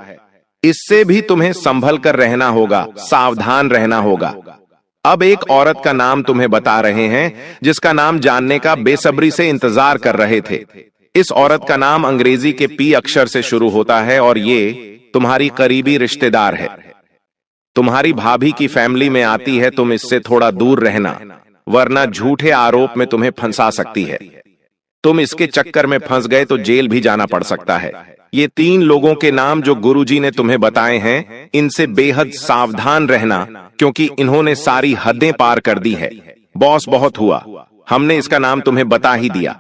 इससे भी तुम्हें संभल कर रहना होगा, सावधान रहना होगा। अब एक औरत का नाम तुम्हें बता रहे हैं जिसका नाम जानने का बेसब्री से इंतजार कर रहे थे। इस औरत का नाम अंग्रेजी के पी अक्षर से शुरू होता है और ये तुम्हारी करीबी रिश्तेदार है। तुम्हारी भाभी की फैमिली में आती है। तुम इससे थोड़ा दूर रहना, वरना झूठे आरोप में तुम्हें फंसा सकती है। तुम इसके चक्कर में फंस गए तो जेल भी जाना पड़ सकता है। ये 3 लोगों के नाम जो गुरुजी ने तुम्हें बताए हैं, इनसे बेहद सावधान रहना, क्योंकि इन्होंने सारी हदें पार कर दी है। बॉस बहुत हुआ, हमने इसका नाम तुम्हें बता ही दिया।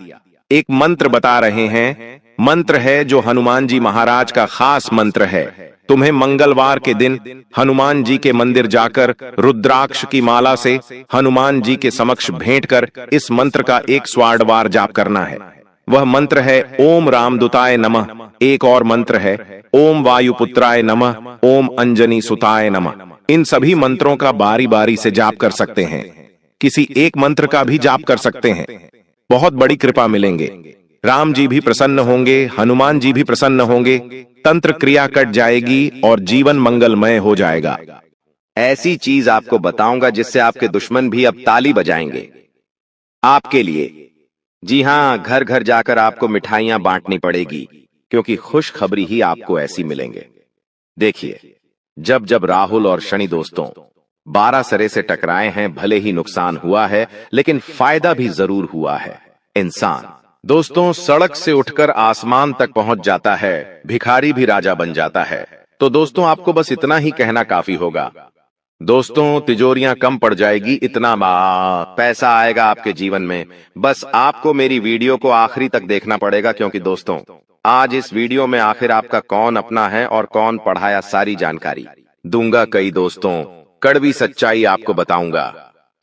एक मंत्र बता रहे हैं, मंत्र है जो हनुमान जी महाराज का खास मंत्र है। तुम्हें मंगलवार के दिन हनुमान जी के मंदिर जाकर रुद्राक्ष की माला से हनुमान जी के समक्ष भेंट कर इस मंत्र का 100 बार जाप करना है। वह मंत्र है ओम रामदूताय नमः। एक और मंत्र है ओम वायुपुत्राय नमः, ओम अंजनी सुताय नमः। इन सभी मंत्रों का बारी बारी से जाप कर सकते हैं। किसी एक मंत्र का भी जाप कर सकते हैं, बहुत बड़ी कृपा मिलेंगे। राम जी भी प्रसन्न होंगे, हनुमान जी भी प्रसन्न होंगे, तंत्र क्रिया कट जाएगी और जीवन मंगलमय हो जाएगा। ऐसी चीज आपको बताऊंगा जिससे आपके दुश्मन भी अब ताली बजाएंगे आपके लिए। जी हां, घर घर जाकर आपको मिठाइयां बांटनी पड़ेगी, क्योंकि खुशखबरी ही आपको ऐसी मिलेंगे। देखिए, जब जब राहुल और शनि दोस्तों 12 सिरे से टकराए हैं, भले ही नुकसान हुआ है लेकिन फायदा भी जरूर हुआ है। इंसान दोस्तों सड़क से उठकर आसमान तक पहुंच जाता है, भिखारी भी राजा बन जाता है। तो दोस्तों आपको बस इतना ही कहना काफी होगा। दोस्तों तिजोरियां कम पड़ जाएगी, इतना पैसा आएगा आपके जीवन में। बस आपको मेरी वीडियो को आखिरी तक देखना पड़ेगा, क्योंकि दोस्तों आज इस वीडियो में आखिर आपका कौन अपना है और कौन पढ़ाया सारी जानकारी दूंगा। कई दोस्तों कड़वी सच्चाई आपको बताऊंगा।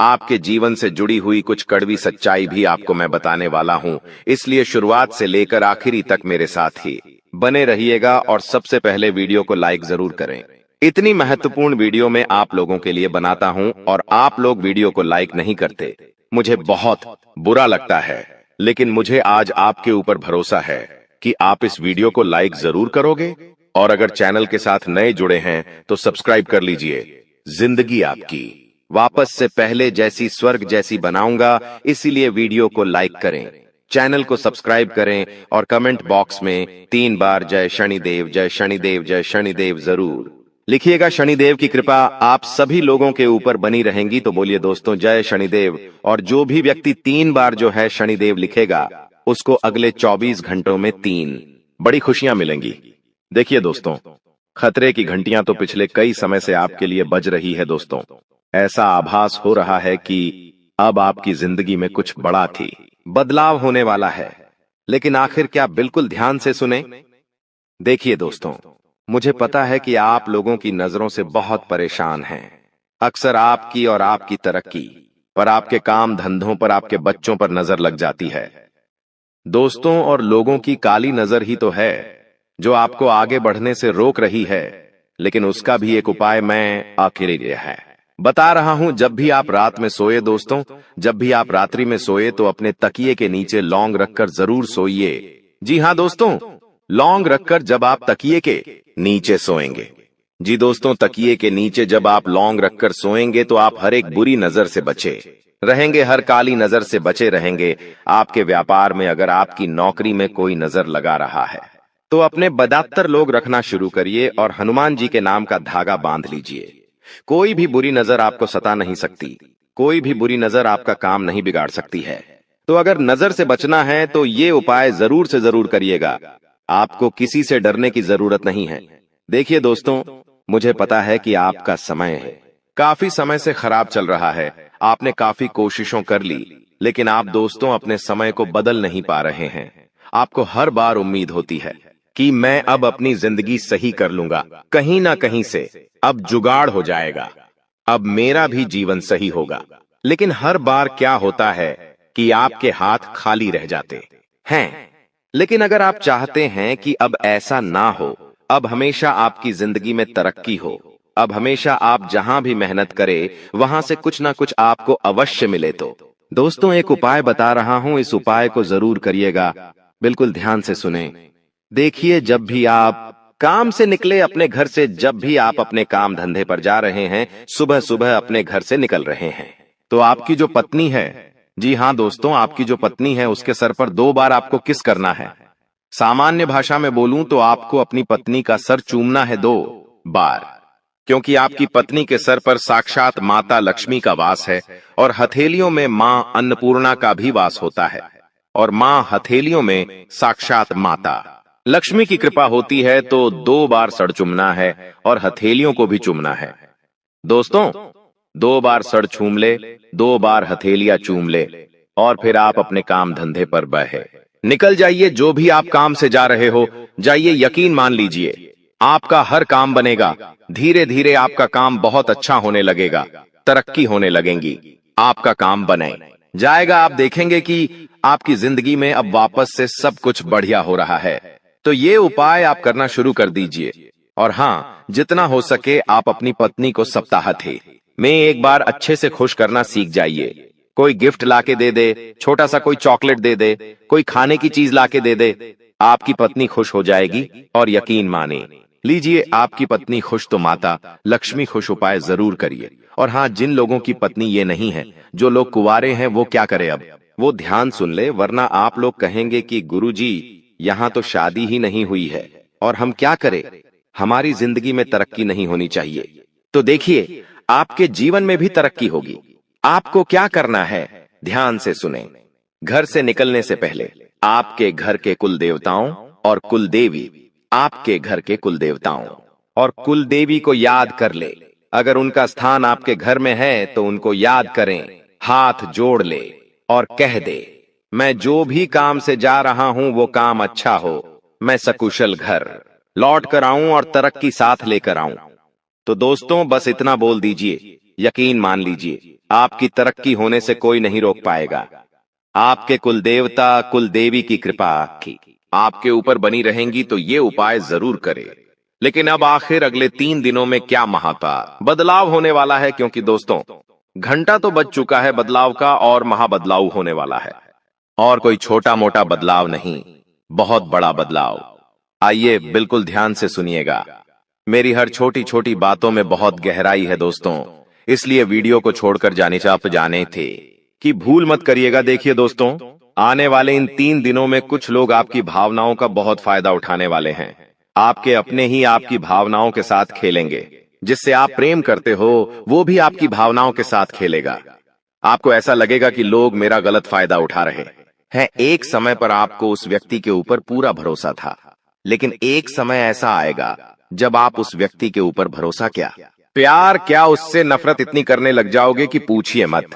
आपके जीवन से जुड़ी हुई कुछ कड़वी सच्चाई भी आपको मैं बताने वाला हूं, इसलिए शुरुआत से लेकर आखिरी तक मेरे साथ ही बने रहिएगा। और सबसे पहले वीडियो को लाइक जरूर करें। इतनी महत्वपूर्ण वीडियो मैं आप लोगों के लिए बनाता हूं और आप लोग वीडियो को लाइक नहीं करते, मुझे बहुत बुरा लगता है। लेकिन मुझे आज आपके ऊपर भरोसा है कि आप इस वीडियो को लाइक जरूर करोगे। और अगर चैनल के साथ नए जुड़े हैं तो सब्सक्राइब कर लीजिए। जिंदगी आपकी वापस से पहले जैसी स्वर्ग जैसी बनाऊंगा, इसीलिए वीडियो को लाइक करें, चैनल को सब्सक्राइब करें और कमेंट बॉक्स में 3 बार जय शनिदेव जय शनिदेव जय शनिदेव जरूर लिखिएगा। शनिदेव की कृपा आप सभी लोगों के ऊपर बनी रहेंगी। तो बोलिए दोस्तों जय शनिदेव। और जो भी व्यक्ति 3 बार जो है शनिदेव लिखेगा, उसको अगले 24 घंटों में 3 बड़ी खुशियां मिलेंगी। देखिए दोस्तों, खतरे की घंटियां तो पिछले कई समय से आपके लिए बज रही है। दोस्तों ऐसा आभास हो रहा है कि अब आपकी जिंदगी में कुछ बड़ा थी बदलाव होने वाला है, लेकिन आखिर क्या? बिल्कुल ध्यान से सुने। देखिए दोस्तों, मुझे पता है कि आप लोगों की नजरों से बहुत परेशान हैं। अक्सर आपकी और आपकी तरक्की पर, आपके काम धंधों पर, आपके बच्चों पर नजर लग जाती है। दोस्तों और लोगों की काली नजर ही तो है जो आपको आगे बढ़ने से रोक रही है। लेकिन उसका भी एक उपाय मैं आखिर है बता रहा हूं। जब भी आप रात में सोए दोस्तों, जब भी आप रात्रि में सोए तो अपने तकिए के नीचे लौंग रखकर जरूर सोइए। जी हां दोस्तों, लौंग रखकर जब आप तकिए के नीचे सोएंगे, जी दोस्तों तकिए के नीचे जब आप लौंग रखकर सोएंगे तो आप हर एक बुरी नजर से बचे रहेंगे, हर काली नजर से बचे रहेंगे। आपके व्यापार में अगर आपकी नौकरी में कोई नजर लगा रहा है तो अपने बदतर लोग रखना शुरू करिए और हनुमान जी के नाम का धागा बांध लीजिए। कोई भी बुरी नजर आपको सता नहीं सकती, कोई भी बुरी नजर आपका काम नहीं बिगाड़ सकती है। तो अगर नजर से बचना है तो ये उपाय जरूर से जरूर करिएगा। आपको किसी से डरने की जरूरत नहीं है। देखिए दोस्तों, मुझे पता है कि आपका समय है काफी समय से खराब चल रहा है। आपने काफी कोशिशों कर ली, लेकिन आप दोस्तों अपने समय को बदल नहीं पा रहे हैं। आपको हर बार उम्मीद होती है कि मैं अब अपनी जिंदगी सही कर लूंगा, कहीं ना कहीं से अब जुगाड़ हो जाएगा, अब मेरा भी जीवन सही होगा। लेकिन हर बार क्या होता है कि आपके हाथ खाली रह जाते हैं। लेकिन अगर आप चाहते हैं कि अब ऐसा ना हो, अब हमेशा आपकी जिंदगी में तरक्की हो, अब हमेशा आप जहां भी मेहनत करें वहां से कुछ ना कुछ आपको अवश्य मिले, तो दोस्तों एक उपाय बता रहा हूं, इस उपाय को जरूर करिएगा। बिल्कुल ध्यान से सुने। देखिए, जब भी आप काम से निकले अपने घर से जब भी आप अपने काम धंधे पर जा रहे हैं, सुबह सुबह अपने घर से निकल रहे हैं, तो आपकी जो पत्नी है, जी हाँ दोस्तों, आपकी जो पत्नी है उसके सर पर 2 बार आपको किस करना है। सामान्य भाषा में बोलूं तो आपको अपनी पत्नी का सर चूमना है 2 बार, क्योंकि आपकी पत्नी के सर पर साक्षात माता लक्ष्मी का वास है और हथेलियों में मां अन्नपूर्णा का भी वास होता है, और मां हथेलियों में साक्षात माता लक्ष्मी की कृपा होती है। तो 2 बार सर चूमना है और हथेलियों को भी चूमना है। दोस्तों, 2 बार सर चूम ले, 2 बार हथेलियां चूम ले, और फिर आप अपने काम धंधे पर बहे निकल जाइए। जो भी आप काम से जा रहे हो, जाइए, यकीन मान लीजिए आपका हर काम बनेगा। धीरे धीरे आपका काम बहुत अच्छा होने लगेगा, तरक्की होने लगेगी, आपका काम बने जाएगा। आप देखेंगे कि आपकी जिंदगी में अब वापस से सब कुछ बढ़िया हो रहा है। तो ये उपाय आप करना शुरू कर दीजिए। और हाँ, जितना हो सके आप अपनी पत्नी को सप्ताहांत में एक बार अच्छे से खुश करना सीख जाइए। कोई गिफ्ट लाके दे दे, छोटा सा कोई चॉकलेट दे दे, कोई खाने की चीज लाके दे दे, आपकी पत्नी खुश हो जाएगी। और यकीन माने लीजिए, आपकी पत्नी खुश तो माता लक्ष्मी खुश। उपाय जरूर करिए। और हाँ, जिन लोगों की पत्नी ये नहीं है, जो लोग कुंवारे हैं, वो क्या करें अब, वो ध्यान सुन ले, वरना आप लोग कहेंगे कि गुरुजी यहाँ तो शादी ही नहीं हुई है और हम क्या करें, हमारी जिंदगी में तरक्की नहीं होनी चाहिए। तो देखिए, आपके जीवन में भी तरक्की होगी। आपको क्या करना है, ध्यान से सुने। घर से निकलने से पहले आपके घर के कुल देवताओं और कुल देवी, आपके घर के कुल देवताओं और कुल देवी को याद कर ले। अगर उनका स्थान आपके घर में है तो उनको याद करें, हाथ जोड़ ले और कह दे, मैं जो भी काम से जा रहा हूं वो काम अच्छा हो, मैं सकुशल घर लौट कर आऊं और तरक्की साथ लेकर आऊं। तो दोस्तों, बस इतना बोल दीजिए, यकीन मान लीजिए, आपकी तरक्की होने से कोई नहीं रोक पाएगा। आपके कुल देवता कुल देवी की कृपा आपके ऊपर बनी रहेंगी। तो ये उपाय जरूर करें। लेकिन अब आखिर अगले 3 दिनों में क्या महापा बदलाव होने वाला है, क्योंकि दोस्तों घंटा तो बज चुका है बदलाव का, और महाबदलाव होने वाला है। और कोई छोटा मोटा बदलाव नहीं, बहुत बड़ा बदलाव। आइए बिल्कुल ध्यान से सुनिएगा। मेरी हर छोटी छोटी बातों में बहुत गहराई है दोस्तों, इसलिए वीडियो को छोड़कर जाने थे कि भूल मत करिएगा। देखिए दोस्तों, आने वाले इन 3 दिनों में कुछ लोग आपकी भावनाओं का बहुत फायदा उठाने वाले हैं। आपके अपने ही आपकी भावनाओं के साथ खेलेंगे। जिससे आप प्रेम करते हो वो भी आपकी भावनाओं के साथ खेलेगा। आपको ऐसा लगेगा कि लोग मेरा गलत फायदा उठा रहे हैं। एक समय पर आपको उस व्यक्ति के ऊपर पूरा भरोसा था, लेकिन एक समय ऐसा आएगा जब आप उस व्यक्ति के ऊपर भरोसा क्या, प्यार क्या, उससे नफरत इतनी करने लग जाओगे कि पूछिए मत।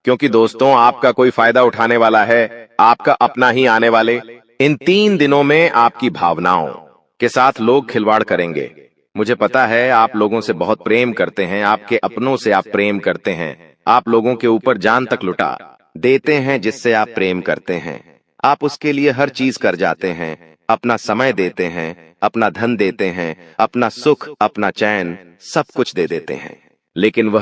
क्योंकि दोस्तों, आपका कोई फायदा उठाने वाला है, आपका अपना ही आने वाले। इन 3 दिनों में आपकी भावनाओं के साथ लोग खिलवाड़ करेंगे। मुझे पता है आप लोगों से बहुत प्रेम करते हैं, आपके अपनों से आप प्रेम करते हैं, आप लोगों के ऊपर जान तक लुटा देते हैं जिससे आप प्रेम करते हैं। आप उसके लिए हर चीज कर जाते हैं, अपना समय देते हैं, अपना धन देते हैं, अपना सुख, अपना चैन, सब कुछ दे देते हैं। लेकिन वह